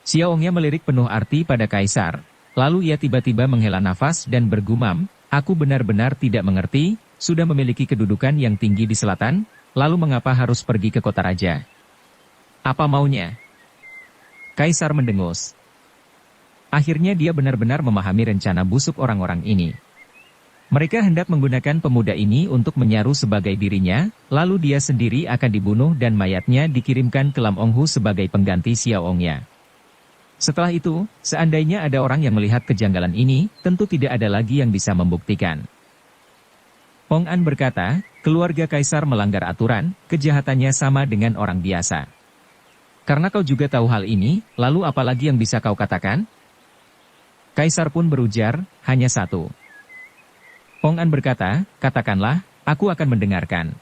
Xiao Ongya melirik penuh arti pada Kaisar. Lalu ia tiba-tiba menghela nafas dan bergumam, aku benar-benar tidak mengerti, sudah memiliki kedudukan yang tinggi di selatan, lalu mengapa harus pergi ke kota raja? Apa maunya? Kaisar mendengus. Akhirnya dia benar-benar memahami rencana busuk orang-orang ini. Mereka hendak menggunakan pemuda ini untuk menyaru sebagai dirinya, lalu dia sendiri akan dibunuh dan mayatnya dikirimkan ke Lam Onghu sebagai pengganti Xiao Ongya. Setelah itu, seandainya ada orang yang melihat kejanggalan ini, tentu tidak ada lagi yang bisa membuktikan. Ong An berkata, keluarga Kaisar melanggar aturan, kejahatannya sama dengan orang biasa. Karena kau juga tahu hal ini, lalu apa lagi yang bisa kau katakan? Kaisar pun berujar, hanya satu. Ong An berkata, katakanlah, aku akan mendengarkan.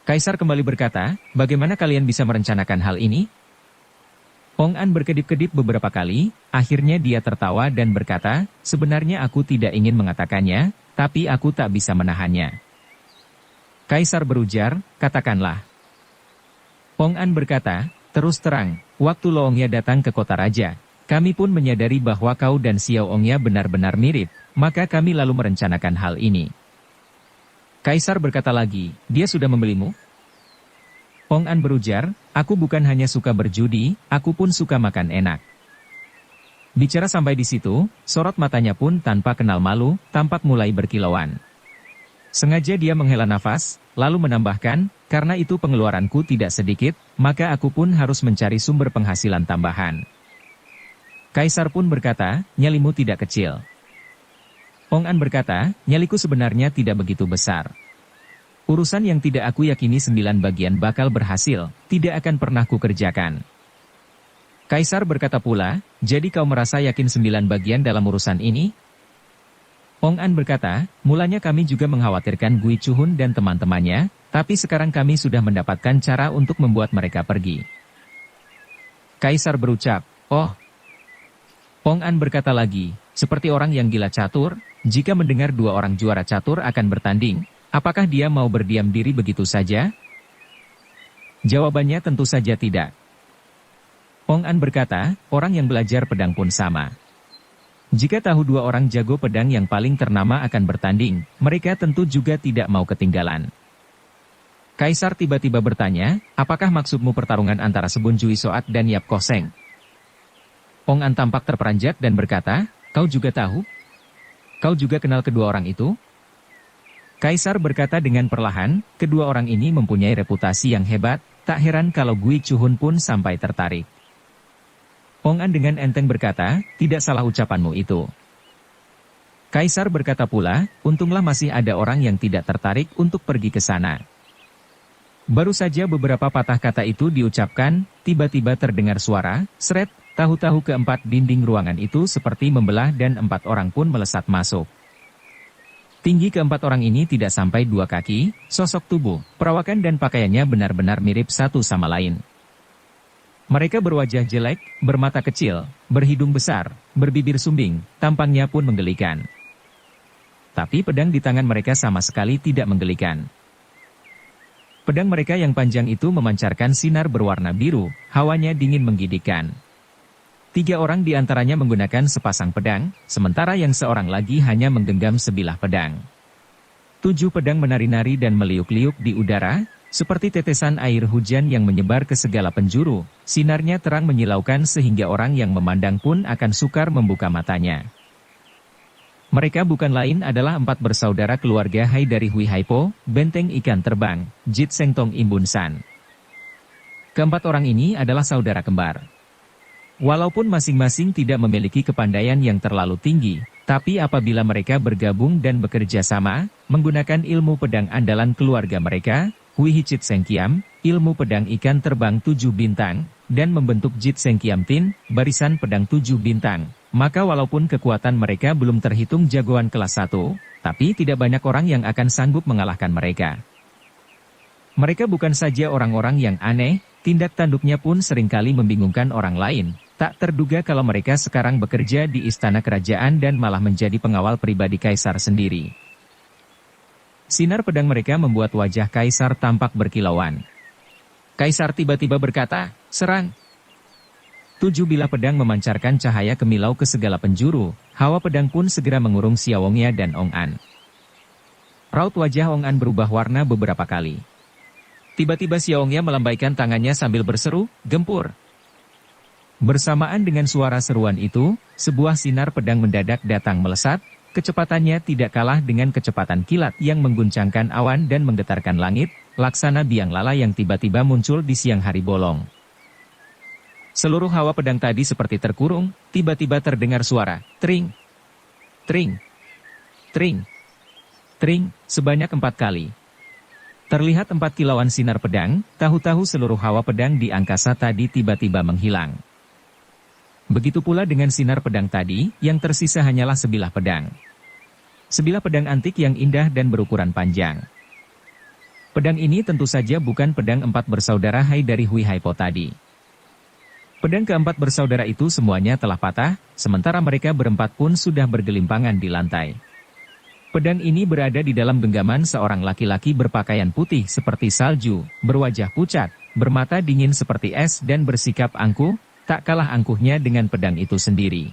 Kaisar kembali berkata, bagaimana kalian bisa merencanakan hal ini? Ong An berkedip-kedip beberapa kali, akhirnya dia tertawa dan berkata, sebenarnya aku tidak ingin mengatakannya, tapi aku tak bisa menahannya. Kaisar berujar, katakanlah. Ong An berkata, terus terang, waktu Lo Ongya datang ke kota raja, kami pun menyadari bahwa kau dan Xiao Ongya benar-benar mirip, maka kami lalu merencanakan hal ini. Kaisar berkata lagi, dia sudah membelimu? Ong An berujar, aku bukan hanya suka berjudi, aku pun suka makan enak. Bicara sampai di situ, sorot matanya pun tanpa kenal malu, tampak mulai berkilauan. Sengaja dia menghela nafas, lalu menambahkan, karena itu pengeluaranku tidak sedikit, maka aku pun harus mencari sumber penghasilan tambahan. Kaisar pun berkata, nyalimu tidak kecil. Ong An berkata, nyaliku sebenarnya tidak begitu besar. Urusan yang tidak aku yakini 9 bagian bakal berhasil, tidak akan pernah kukerjakan. Kaisar berkata pula, jadi kau merasa yakin 9 bagian dalam urusan ini? Ong An berkata, mulanya kami juga mengkhawatirkan Gui Chuhun dan teman-temannya, tapi sekarang kami sudah mendapatkan cara untuk membuat mereka pergi. Kaisar berucap, oh. Ong An berkata lagi, seperti orang yang gila catur, jika mendengar 2 orang juara catur akan bertanding, apakah dia mau berdiam diri begitu saja? Jawabannya tentu saja tidak. Ong An berkata, orang yang belajar pedang pun sama. Jika tahu 2 orang jago pedang yang paling ternama akan bertanding, mereka tentu juga tidak mau ketinggalan. Kaisar tiba-tiba bertanya, apakah maksudmu pertarungan antara Sebun Jui Soat dan Yap Koseng? Ong An tampak terperanjat dan berkata, kau juga tahu? Kau juga kenal kedua orang itu? Kaisar berkata dengan perlahan, kedua orang ini mempunyai reputasi yang hebat, tak heran kalau Gui Chuhun pun sampai tertarik. Ong An dengan enteng berkata, tidak salah ucapanmu itu. Kaisar berkata pula, untunglah masih ada orang yang tidak tertarik untuk pergi ke sana. Baru saja beberapa patah kata itu diucapkan, tiba-tiba terdengar suara, sret, tahu-tahu keempat dinding ruangan itu seperti membelah dan 4 orang pun melesat masuk. Tinggi keempat orang ini tidak sampai 2 kaki, sosok tubuh, perawakan dan pakaiannya benar-benar mirip satu sama lain. Mereka berwajah jelek, bermata kecil, berhidung besar, berbibir sumbing, tampangnya pun menggelikan. Tapi pedang di tangan mereka sama sekali tidak menggelikan. Pedang mereka yang panjang itu memancarkan sinar berwarna biru, hawanya dingin menggigitkan. 3 orang di antaranya menggunakan sepasang pedang, sementara yang seorang lagi hanya menggenggam sebilah pedang. 7 pedang menari-nari dan meliuk-liuk di udara, seperti tetesan air hujan yang menyebar ke segala penjuru, sinarnya terang menyilaukan sehingga orang yang memandang pun akan sukar membuka matanya. Mereka bukan lain adalah 4 bersaudara keluarga Hai dari Hui Haipo, benteng ikan terbang, Jit Seng Tong Imbun San. Keempat orang ini adalah saudara kembar. Walaupun masing-masing tidak memiliki kepandaian yang terlalu tinggi, tapi apabila mereka bergabung dan bekerja sama, menggunakan ilmu pedang andalan keluarga mereka, Hui Hicit Seng Kiam, ilmu pedang ikan terbang 7 bintang, dan membentuk Jit Seng Kiam Tin, barisan pedang 7 bintang, maka walaupun kekuatan mereka belum terhitung jagoan kelas 1, tapi tidak banyak orang yang akan sanggup mengalahkan mereka. Mereka bukan saja orang-orang yang aneh, tindak tanduknya pun seringkali membingungkan orang lain. Tak terduga kalau mereka sekarang bekerja di istana kerajaan dan malah menjadi pengawal pribadi kaisar sendiri. Sinar pedang mereka membuat wajah kaisar tampak berkilauan. Kaisar tiba-tiba berkata, serang. 7 bilah pedang memancarkan cahaya kemilau ke segala penjuru, hawa pedang pun segera mengurung Xiaowongya dan Ong An. Raut wajah Ong An berubah warna beberapa kali. Tiba-tiba Xiaowongya melambaikan tangannya sambil berseru, gempur. Bersamaan dengan suara seruan itu, sebuah sinar pedang mendadak datang melesat, kecepatannya tidak kalah dengan kecepatan kilat yang mengguncangkan awan dan menggetarkan langit, laksana biang lala yang tiba-tiba muncul di siang hari bolong. Seluruh hawa pedang tadi seperti terkurung, tiba-tiba terdengar suara, tring, tring, tring, tring, sebanyak 4 kali. Terlihat 4 kilauan sinar pedang, tahu-tahu seluruh hawa pedang di angkasa tadi tiba-tiba menghilang. Begitu pula dengan sinar pedang tadi, yang tersisa hanyalah sebilah pedang. Sebilah pedang antik yang indah dan berukuran panjang. Pedang ini tentu saja bukan pedang 4 bersaudara Hai dari Hui Haipo tadi. Pedang keempat bersaudara itu semuanya telah patah, sementara mereka berempat pun sudah bergelimpangan di lantai. Pedang ini berada di dalam genggaman seorang laki-laki berpakaian putih seperti salju, berwajah pucat, bermata dingin seperti es dan bersikap angkuh, tak kalah angkuhnya dengan pedang itu sendiri.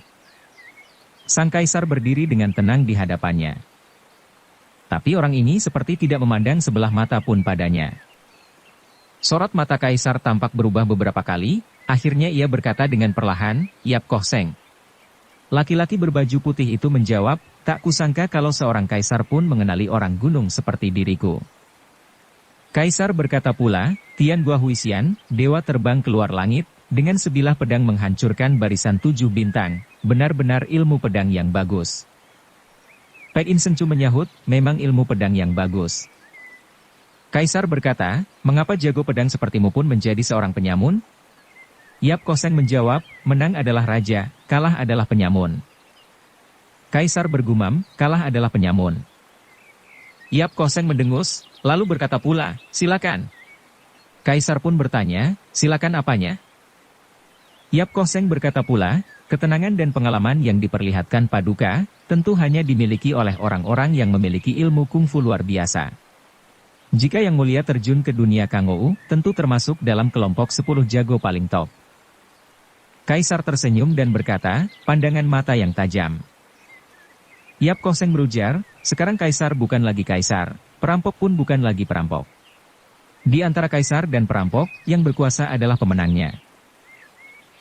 Sang kaisar berdiri dengan tenang di hadapannya. Tapi orang ini seperti tidak memandang sebelah mata pun padanya. Sorot mata kaisar tampak berubah beberapa kali, akhirnya ia berkata dengan perlahan, Yap Koh Seng. Laki-laki berbaju putih itu menjawab, tak kusangka kalau seorang kaisar pun mengenali orang gunung seperti diriku. Kaisar berkata pula, Tian Gua Huisian, dewa terbang keluar langit, dengan sebilah pedang menghancurkan barisan 7 bintang, benar-benar ilmu pedang yang bagus. Pek In Sencu menyahut, memang ilmu pedang yang bagus. Kaisar berkata, mengapa jago pedang sepertimu pun menjadi seorang penyamun? Yap Koh Seng menjawab, menang adalah raja, kalah adalah penyamun. Kaisar bergumam, kalah adalah penyamun. Yap Koh Seng mendengus, lalu berkata pula, silakan. Kaisar pun bertanya, silakan apanya? Yap Koh Seng berkata pula, ketenangan dan pengalaman yang diperlihatkan Paduka, tentu hanya dimiliki oleh orang-orang yang memiliki ilmu kungfu luar biasa. Jika yang mulia terjun ke dunia Kangou, tentu termasuk dalam kelompok 10 jago paling top. Kaisar tersenyum dan berkata, pandangan mata yang tajam. Yap Koh Seng berujar, sekarang kaisar bukan lagi kaisar, perampok pun bukan lagi perampok. Di antara kaisar dan perampok, yang berkuasa adalah pemenangnya.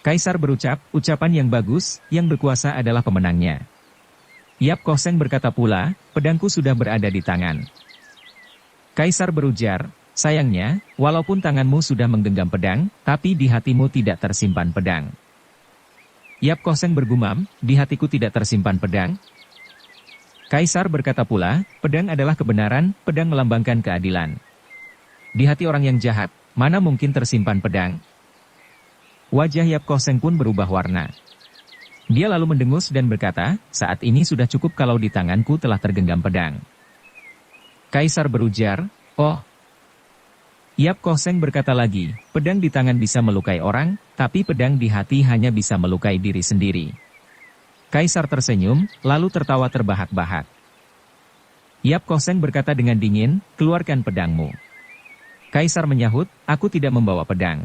Kaisar berucap, ucapan yang bagus, yang berkuasa adalah pemenangnya. Yap Koh Seng berkata pula, pedangku sudah berada di tangan. Kaisar berujar, sayangnya, walaupun tanganmu sudah menggenggam pedang, tapi di hatimu tidak tersimpan pedang. Yap Koh Seng bergumam, di hatiku tidak tersimpan pedang. Kaisar berkata pula, pedang adalah kebenaran, pedang melambangkan keadilan. Di hati orang yang jahat, mana mungkin tersimpan pedang? Wajah Yap Koh Seng pun berubah warna. Dia lalu mendengus dan berkata, saat ini sudah cukup kalau di tanganku telah tergenggam pedang. Kaisar berujar, oh. Yap Koh Seng berkata lagi, pedang di tangan bisa melukai orang, tapi pedang di hati hanya bisa melukai diri sendiri. Kaisar tersenyum, lalu tertawa terbahak-bahak. Yap Koh Seng berkata dengan dingin, keluarkan pedangmu. Kaisar menyahut, aku tidak membawa pedang.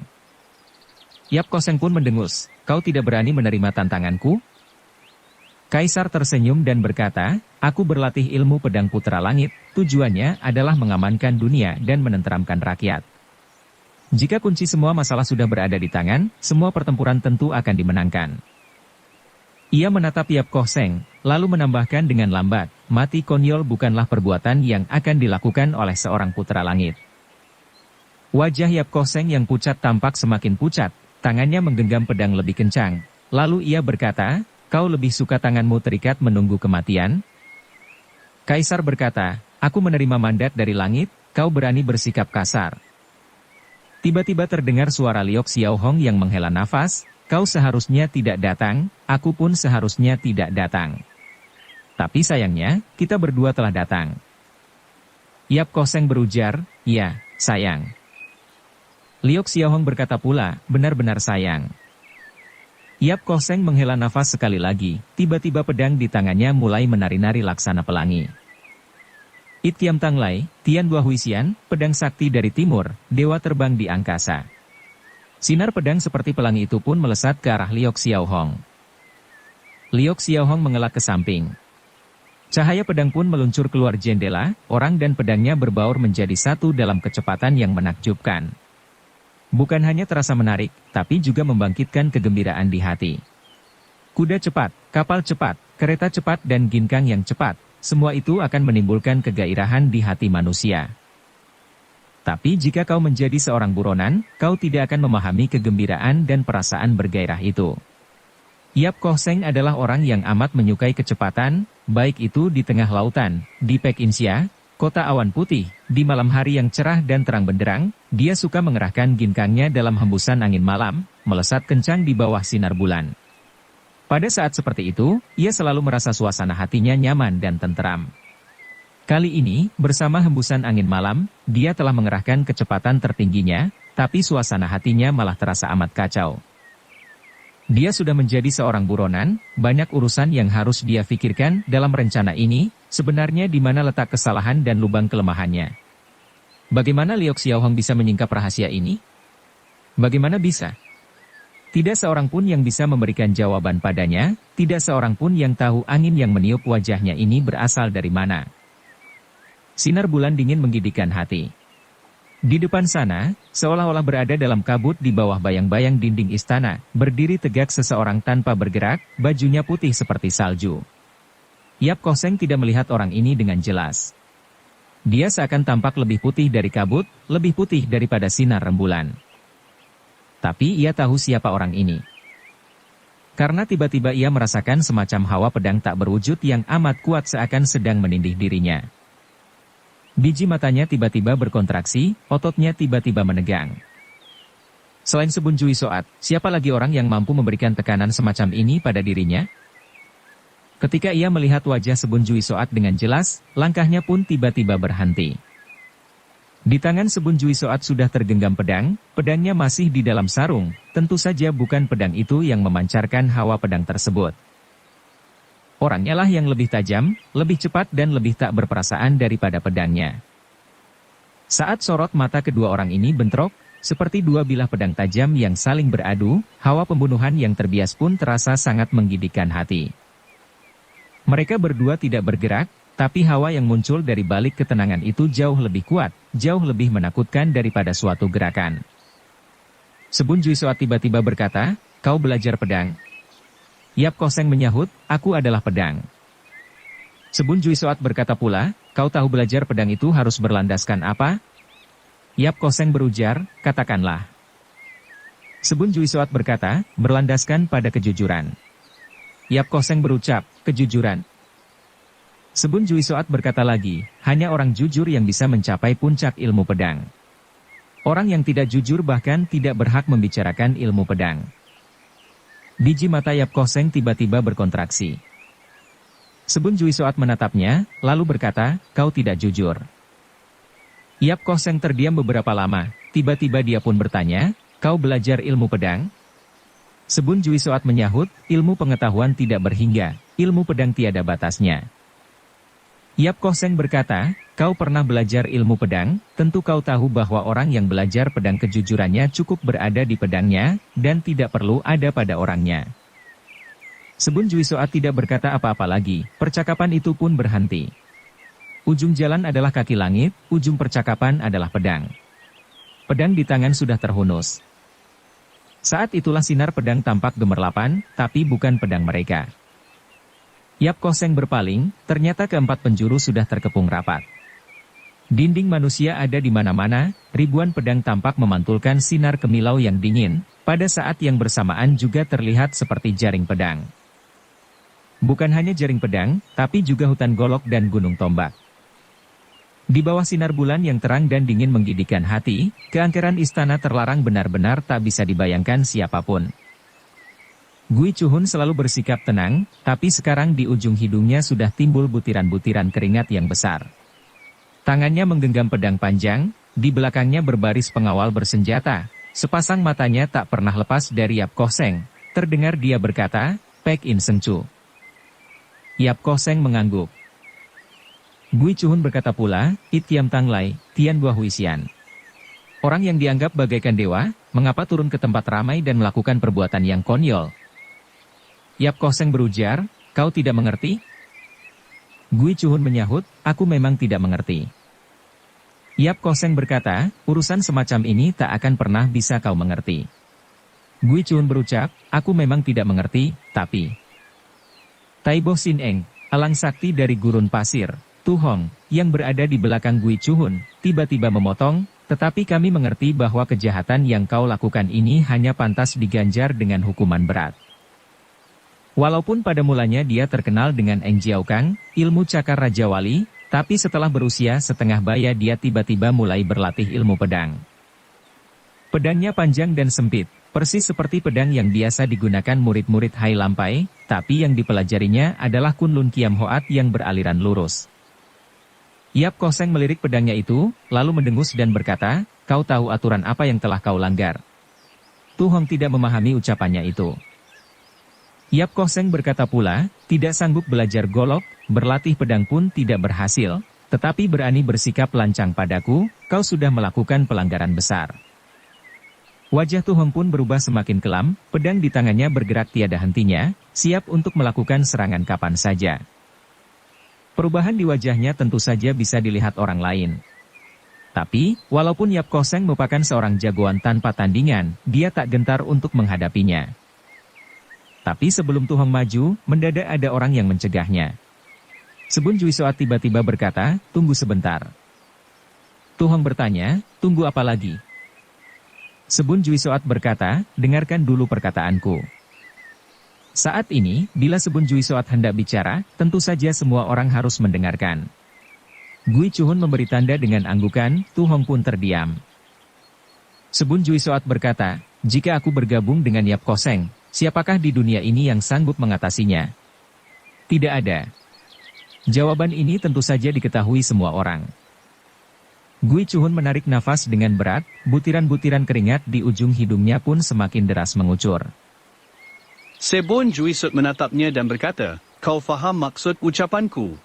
Yap Koh Seng pun mendengus, kau tidak berani menerima tantanganku? Kaisar tersenyum dan berkata, aku berlatih ilmu pedang putra langit, tujuannya adalah mengamankan dunia dan menenteramkan rakyat. Jika kunci semua masalah sudah berada di tangan, semua pertempuran tentu akan dimenangkan. Ia menatap Yap Koh Seng, lalu menambahkan dengan lambat, mati konyol bukanlah perbuatan yang akan dilakukan oleh seorang putra langit. Wajah Yap Koh Seng yang pucat tampak semakin pucat, tangannya menggenggam pedang lebih kencang. Lalu ia berkata, kau lebih suka tanganmu terikat menunggu kematian? Kaisar berkata, aku menerima mandat dari langit, kau berani bersikap kasar. Tiba-tiba terdengar suara Liok Xiao Hong yang menghela nafas, kau seharusnya tidak datang, aku pun seharusnya tidak datang. Tapi sayangnya, kita berdua telah datang. Yap Koh Seng berujar, ya, sayang. Liok Xiao Hong berkata pula, benar-benar sayang. Yap Koh Seng menghela nafas sekali lagi, tiba-tiba pedang di tangannya mulai menari-nari laksana pelangi. It Kiam Tang Lai, Tian Bua Huisian, pedang sakti dari timur, dewa terbang di angkasa. Sinar pedang seperti pelangi itu pun melesat ke arah Liok Xiaohong. Liok Xiaohong mengelak ke samping. Cahaya pedang pun meluncur keluar jendela, orang dan pedangnya berbaur menjadi satu dalam kecepatan yang menakjubkan. Bukan hanya terasa menarik, tapi juga membangkitkan kegembiraan di hati. Kuda cepat, kapal cepat, kereta cepat dan ginkang yang cepat. Semua itu akan menimbulkan kegairahan di hati manusia. Tapi jika kau menjadi seorang buronan, kau tidak akan memahami kegembiraan dan perasaan bergairah itu. Yap Koh Seng adalah orang yang amat menyukai kecepatan, baik itu di tengah lautan, di Pekinsia, kota awan putih, di malam hari yang cerah dan terang benderang, dia suka mengerahkan ginkangnya dalam hembusan angin malam, melesat kencang di bawah sinar bulan. Pada saat seperti itu, ia selalu merasa suasana hatinya nyaman dan tenteram. Kali ini, bersama hembusan angin malam, dia telah mengerahkan kecepatan tertingginya, tapi suasana hatinya malah terasa amat kacau. Dia sudah menjadi seorang buronan, banyak urusan yang harus dia pikirkan dalam rencana ini, sebenarnya di mana letak kesalahan dan lubang kelemahannya. Bagaimana Liok Xiaohong bisa menyingkap rahasia ini? Bagaimana bisa? Tidak seorang pun yang bisa memberikan jawaban padanya, tidak seorang pun yang tahu angin yang meniup wajahnya ini berasal dari mana. Sinar bulan dingin menggigitkan hati. Di depan sana, seolah-olah berada dalam kabut di bawah bayang-bayang dinding istana, berdiri tegak seseorang tanpa bergerak, bajunya putih seperti salju. Yap Koh Seng tidak melihat orang ini dengan jelas. Dia seakan tampak lebih putih dari kabut, lebih putih daripada sinar rembulan. Tapi ia tahu siapa orang ini. Karena tiba-tiba ia merasakan semacam hawa pedang tak berwujud yang amat kuat seakan sedang menindih dirinya. Biji matanya tiba-tiba berkontraksi, ototnya tiba-tiba menegang. Selain Sebun Jui Soat, siapa lagi orang yang mampu memberikan tekanan semacam ini pada dirinya? Ketika ia melihat wajah Sebun Jui Soat dengan jelas, langkahnya pun tiba-tiba berhenti. Di tangan Sebun Jui Soat sudah tergenggam pedang, pedangnya masih di dalam sarung, tentu saja bukan pedang itu yang memancarkan hawa pedang tersebut. Orangnya lah yang lebih tajam, lebih cepat dan lebih tak berperasaan daripada pedangnya. Saat sorot mata kedua orang ini bentrok, seperti dua bilah pedang tajam yang saling beradu, hawa pembunuhan yang terbias pun terasa sangat menggigitkan hati. Mereka berdua tidak bergerak, tapi hawa yang muncul dari balik ketenangan itu jauh lebih kuat, jauh lebih menakutkan daripada suatu gerakan. Sebun Jui Soat tiba-tiba berkata, "Kau belajar pedang?" Yap Koh Seng menyahut, "Aku adalah pedang." Sebun Jui Soat berkata pula, "Kau tahu belajar pedang itu harus berlandaskan apa?" Yap Koh Seng berujar, "Katakanlah." Sebun Jui Soat berkata, "Berlandaskan pada kejujuran." Yap Koh Seng berucap, "Kejujuran." Sebun Jui Soat berkata lagi, "Hanya orang jujur yang bisa mencapai puncak ilmu pedang. Orang yang tidak jujur bahkan tidak berhak membicarakan ilmu pedang." Biji mata Yap Koh Seng tiba-tiba berkontraksi. Sebun Jui Soat menatapnya, lalu berkata, "Kau tidak jujur." Yap Koh Seng terdiam beberapa lama, tiba-tiba dia pun bertanya, "Kau belajar ilmu pedang?" Sebun Jui Soat menyahut, "Ilmu pengetahuan tidak berhingga, ilmu pedang tiada batasnya." Yap Koh Seng berkata, "Kau pernah belajar ilmu pedang, tentu kau tahu bahwa orang yang belajar pedang kejujurannya cukup berada di pedangnya, dan tidak perlu ada pada orangnya." Sebun Jui Soat tidak berkata apa-apa lagi, percakapan itu pun berhenti. Ujung jalan adalah kaki langit, ujung percakapan adalah pedang. Pedang di tangan sudah terhunus. Saat itulah sinar pedang tampak gemerlapan, tapi bukan pedang mereka. Yap Koh Seng berpaling, ternyata keempat penjuru sudah terkepung rapat. Dinding manusia ada di mana-mana, ribuan pedang tampak memantulkan sinar kemilau yang dingin, pada saat yang bersamaan juga terlihat seperti jaring pedang. Bukan hanya jaring pedang, tapi juga hutan golok dan gunung tombak. Di bawah sinar bulan yang terang dan dingin menggigitkan hati, keangkeran istana terlarang benar-benar tak bisa dibayangkan siapapun. Gui Chuhun selalu bersikap tenang, tapi sekarang di ujung hidungnya sudah timbul butiran-butiran keringat yang besar. Tangannya menggenggam pedang panjang, di belakangnya berbaris pengawal bersenjata, sepasang matanya tak pernah lepas dari Yap Koh Seng. Terdengar dia berkata, "Pek In Seng Chu." Yap Koh Seng mengangguk. Gui Chuhun berkata pula, It Kiam Tang Lai, Tian Bua Huisian. Orang yang dianggap bagaikan dewa, mengapa turun ke tempat ramai dan melakukan perbuatan yang konyol? Yap Koh Seng berujar, kau tidak mengerti? Gui Chuhun menyahut, aku memang tidak mengerti. Yap Koh Seng berkata, urusan semacam ini tak akan pernah bisa kau mengerti. Gui Chuhun berucap, aku memang tidak mengerti, tapi... Taibo Sin Eng, elang sakti dari gurun pasir, Tu Hong, yang berada di belakang Gui Chuhun, tiba-tiba memotong, tetapi kami mengerti bahwa kejahatan yang kau lakukan ini hanya pantas diganjar dengan hukuman berat. Walaupun pada mulanya dia terkenal dengan Eng Jiao Kang, ilmu cakar Raja Wali, tapi setelah berusia setengah baya dia tiba-tiba mulai berlatih ilmu pedang. Pedangnya panjang dan sempit, persis seperti pedang yang biasa digunakan murid-murid Hai Lampai, tapi yang dipelajarinya adalah Kunlun Kiam Hoat yang beraliran lurus. Yap Koh Seng melirik pedangnya itu, lalu mendengus dan berkata, kau tahu aturan apa yang telah kau langgar? Tu Hong tidak memahami ucapannya itu. Yap Koh Seng berkata pula, tidak sanggup belajar golok, berlatih pedang pun tidak berhasil, tetapi berani bersikap lancang padaku, kau sudah melakukan pelanggaran besar. Wajah Tu Hong pun berubah semakin kelam, pedang di tangannya bergerak tiada hentinya, siap untuk melakukan serangan kapan saja. Perubahan di wajahnya tentu saja bisa dilihat orang lain. Tapi, walaupun Yap Koh Seng merupakan seorang jagoan tanpa tandingan, dia tak gentar untuk menghadapinya. Tapi sebelum Tu Hong maju, mendadak ada orang yang mencegahnya. Sebun Jui Soat tiba-tiba berkata, tunggu sebentar. Tu Hong bertanya, tunggu apa lagi? Sebun Jui Soat berkata, dengarkan dulu perkataanku. Saat ini, bila Sebun Jui Soat hendak bicara, tentu saja semua orang harus mendengarkan. Gui Chuhun memberi tanda dengan anggukan, Tu Hong pun terdiam. Sebun Jui Soat berkata, jika aku bergabung dengan Yap Koh Seng, siapakah di dunia ini yang sanggup mengatasinya? Tidak ada. Jawaban ini tentu saja diketahui semua orang. Gui Chuhun menarik nafas dengan berat, butiran-butiran keringat di ujung hidungnya pun semakin deras mengucur. Sebun Jui Soat menatapnya dan berkata, kau faham maksud ucapanku?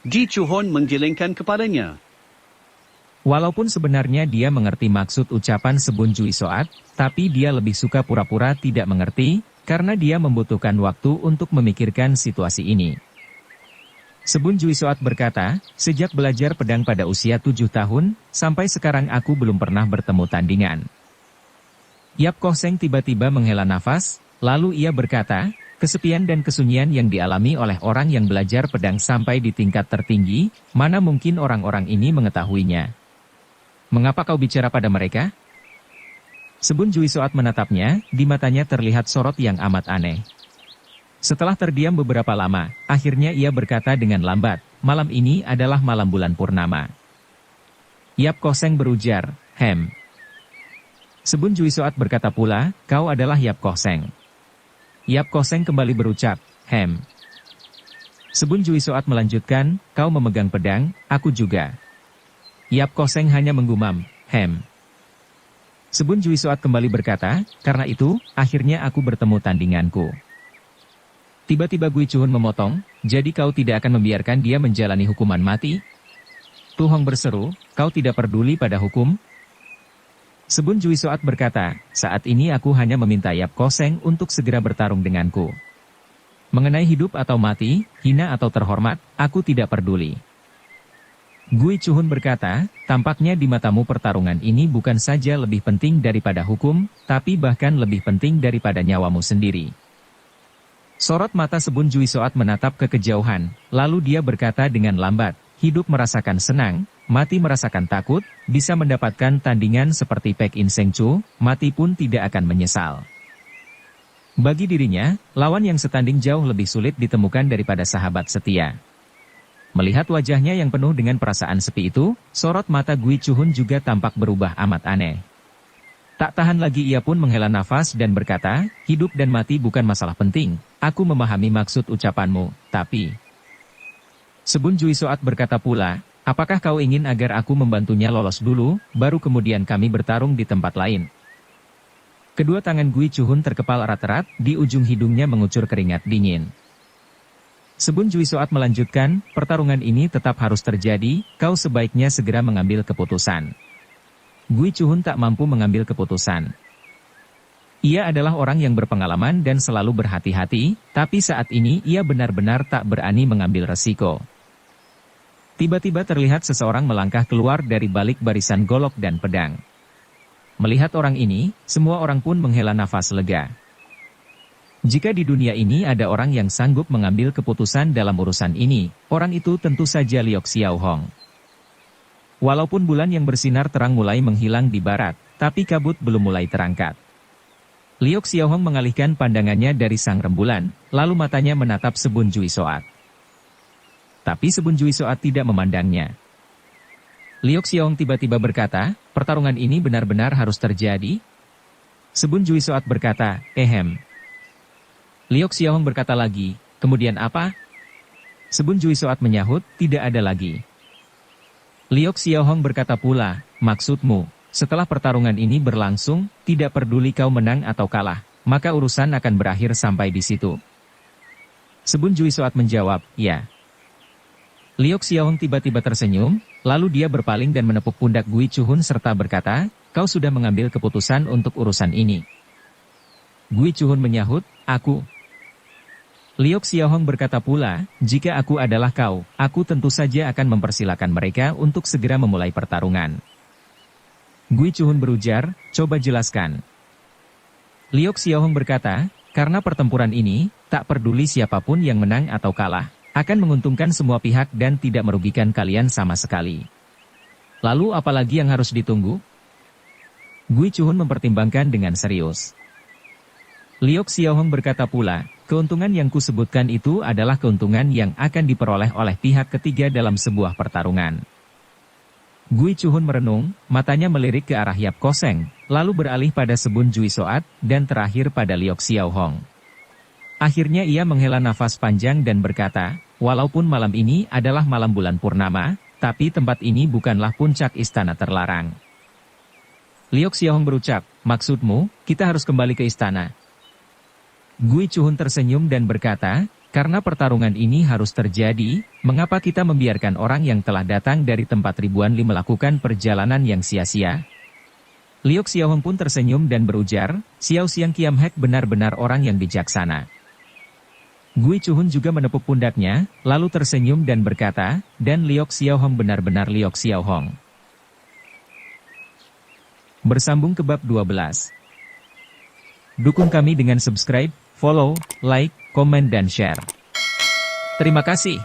Gui Chuhun menggelengkan kepalanya. Walaupun sebenarnya dia mengerti maksud ucapan Sebun Jui Soat, tapi dia lebih suka pura-pura tidak mengerti, karena dia membutuhkan waktu untuk memikirkan situasi ini. Sebun Jui Soat berkata, sejak belajar pedang pada usia 7 tahun, sampai sekarang aku belum pernah bertemu tandingan. Yap Koh Seng tiba-tiba menghela nafas, lalu ia berkata, kesepian dan kesunyian yang dialami oleh orang yang belajar pedang sampai di tingkat tertinggi, mana mungkin orang-orang ini mengetahuinya. Mengapa kau bicara pada mereka? Sebun Jui Soat menatapnya, di matanya terlihat sorot yang amat aneh. Setelah terdiam beberapa lama, akhirnya ia berkata dengan lambat, malam ini adalah malam bulan purnama. Yap Koh Seng berujar, Sebun Jui Soat berkata pula, kau adalah Yap Koh Seng. Yap Koh Seng kembali berucap, Sebun Jui Soat melanjutkan, kau memegang pedang, aku juga. Yap Koh Seng hanya menggumam, Sebun Jui Soat kembali berkata, karena itu, akhirnya aku bertemu tandinganku. Tiba-tiba Gui Chuhun memotong, jadi kau tidak akan membiarkan dia menjalani hukuman mati? Tu Hong berseru, kau tidak peduli pada hukum? Sebun Jui Soat berkata, saat ini aku hanya meminta Yap Koh Seng untuk segera bertarung denganku. Mengenai hidup atau mati, hina atau terhormat, aku tidak peduli. Gui Chuhun berkata, tampaknya di matamu pertarungan ini bukan saja lebih penting daripada hukum, tapi bahkan lebih penting daripada nyawamu sendiri. Sorot mata Sebun Jui Soat menatap ke kejauhan, lalu dia berkata dengan lambat, hidup merasakan senang, mati merasakan takut, bisa mendapatkan tandingan seperti Pek In Seng Chu, mati pun tidak akan menyesal. Bagi dirinya, lawan yang setanding jauh lebih sulit ditemukan daripada sahabat setia. Melihat wajahnya yang penuh dengan perasaan sepi itu, sorot mata Gui Chuhun juga tampak berubah amat aneh. Tak tahan lagi ia pun menghela nafas dan berkata, hidup dan mati bukan masalah penting, aku memahami maksud ucapanmu, tapi... Sebun Jui Soat berkata pula, apakah kau ingin agar aku membantunya lolos dulu, baru kemudian kami bertarung di tempat lain? Kedua tangan Gui Chuhun terkepal erat-erat, di ujung hidungnya mengucur keringat dingin. Sebun Juisoat melanjutkan, pertarungan ini tetap harus terjadi, kau sebaiknya segera mengambil keputusan. Gui Chuhun tak mampu mengambil keputusan. Ia adalah orang yang berpengalaman dan selalu berhati-hati, tapi saat ini ia benar-benar tak berani mengambil resiko. Tiba-tiba terlihat seseorang melangkah keluar dari balik barisan golok dan pedang. Melihat orang ini, semua orang pun menghela nafas lega. Jika di dunia ini ada orang yang sanggup mengambil keputusan dalam urusan ini, orang itu tentu saja Liok Xiaohong. Walaupun bulan yang bersinar terang mulai menghilang di barat, tapi kabut belum mulai terangkat. Liok Xiaohong mengalihkan pandangannya dari sang rembulan, lalu matanya menatap Sebun Juisoat. Tapi Sebun Juisoat tidak memandangnya. Liok Xiaohong tiba-tiba berkata, pertarungan ini benar-benar harus terjadi? Sebun Juisoat berkata, ehem. Liok Xiaohong berkata lagi, kemudian apa? Sebun Juisoat menyahut, tidak ada lagi. Liok Xiaohong berkata pula, maksudmu, setelah pertarungan ini berlangsung, tidak peduli kau menang atau kalah, maka urusan akan berakhir sampai di situ. Sebun Juisoat menjawab, ya. Liok Xiaohong tiba-tiba tersenyum, lalu dia berpaling dan menepuk pundak Gui Chuhun serta berkata, kau sudah mengambil keputusan untuk urusan ini. Gui Chuhun menyahut, aku. Liok Xiaohong berkata pula, jika aku adalah kau, aku tentu saja akan mempersilakan mereka untuk segera memulai pertarungan. Gui Chuhun berujar, coba jelaskan. Liok Xiaohong berkata, karena pertempuran ini, tak peduli siapapun yang menang atau kalah, akan menguntungkan semua pihak dan tidak merugikan kalian sama sekali. Lalu apalagi yang harus ditunggu? Gui Chuhun mempertimbangkan dengan serius. Liok Xiaohong berkata pula, keuntungan yang kusebutkan itu adalah keuntungan yang akan diperoleh oleh pihak ketiga dalam sebuah pertarungan. Gui Chuhun merenung, matanya melirik ke arah Yap Koseng, lalu beralih pada Sebun Juisoat, dan terakhir pada Liok Xiaohong. Akhirnya ia menghela nafas panjang dan berkata, walaupun malam ini adalah malam bulan purnama, tapi tempat ini bukanlah puncak istana terlarang. Liok Xiaohong berucap, maksudmu, kita harus kembali ke istana. Gui Chuhun tersenyum dan berkata, karena pertarungan ini harus terjadi, mengapa kita membiarkan orang yang telah datang dari tempat ribuan li melakukan perjalanan yang sia-sia? Liok Xiaohong pun tersenyum dan berujar, Xiao Xiang Kiam Hek benar-benar orang yang bijaksana. Gui Chuhun juga menepuk pundaknya, lalu tersenyum dan berkata, dan Liok Xiaohong benar-benar Liok Xiaohong. Bersambung ke bab 12. Dukung kami dengan subscribe, follow, like, komen dan share. Terima kasih.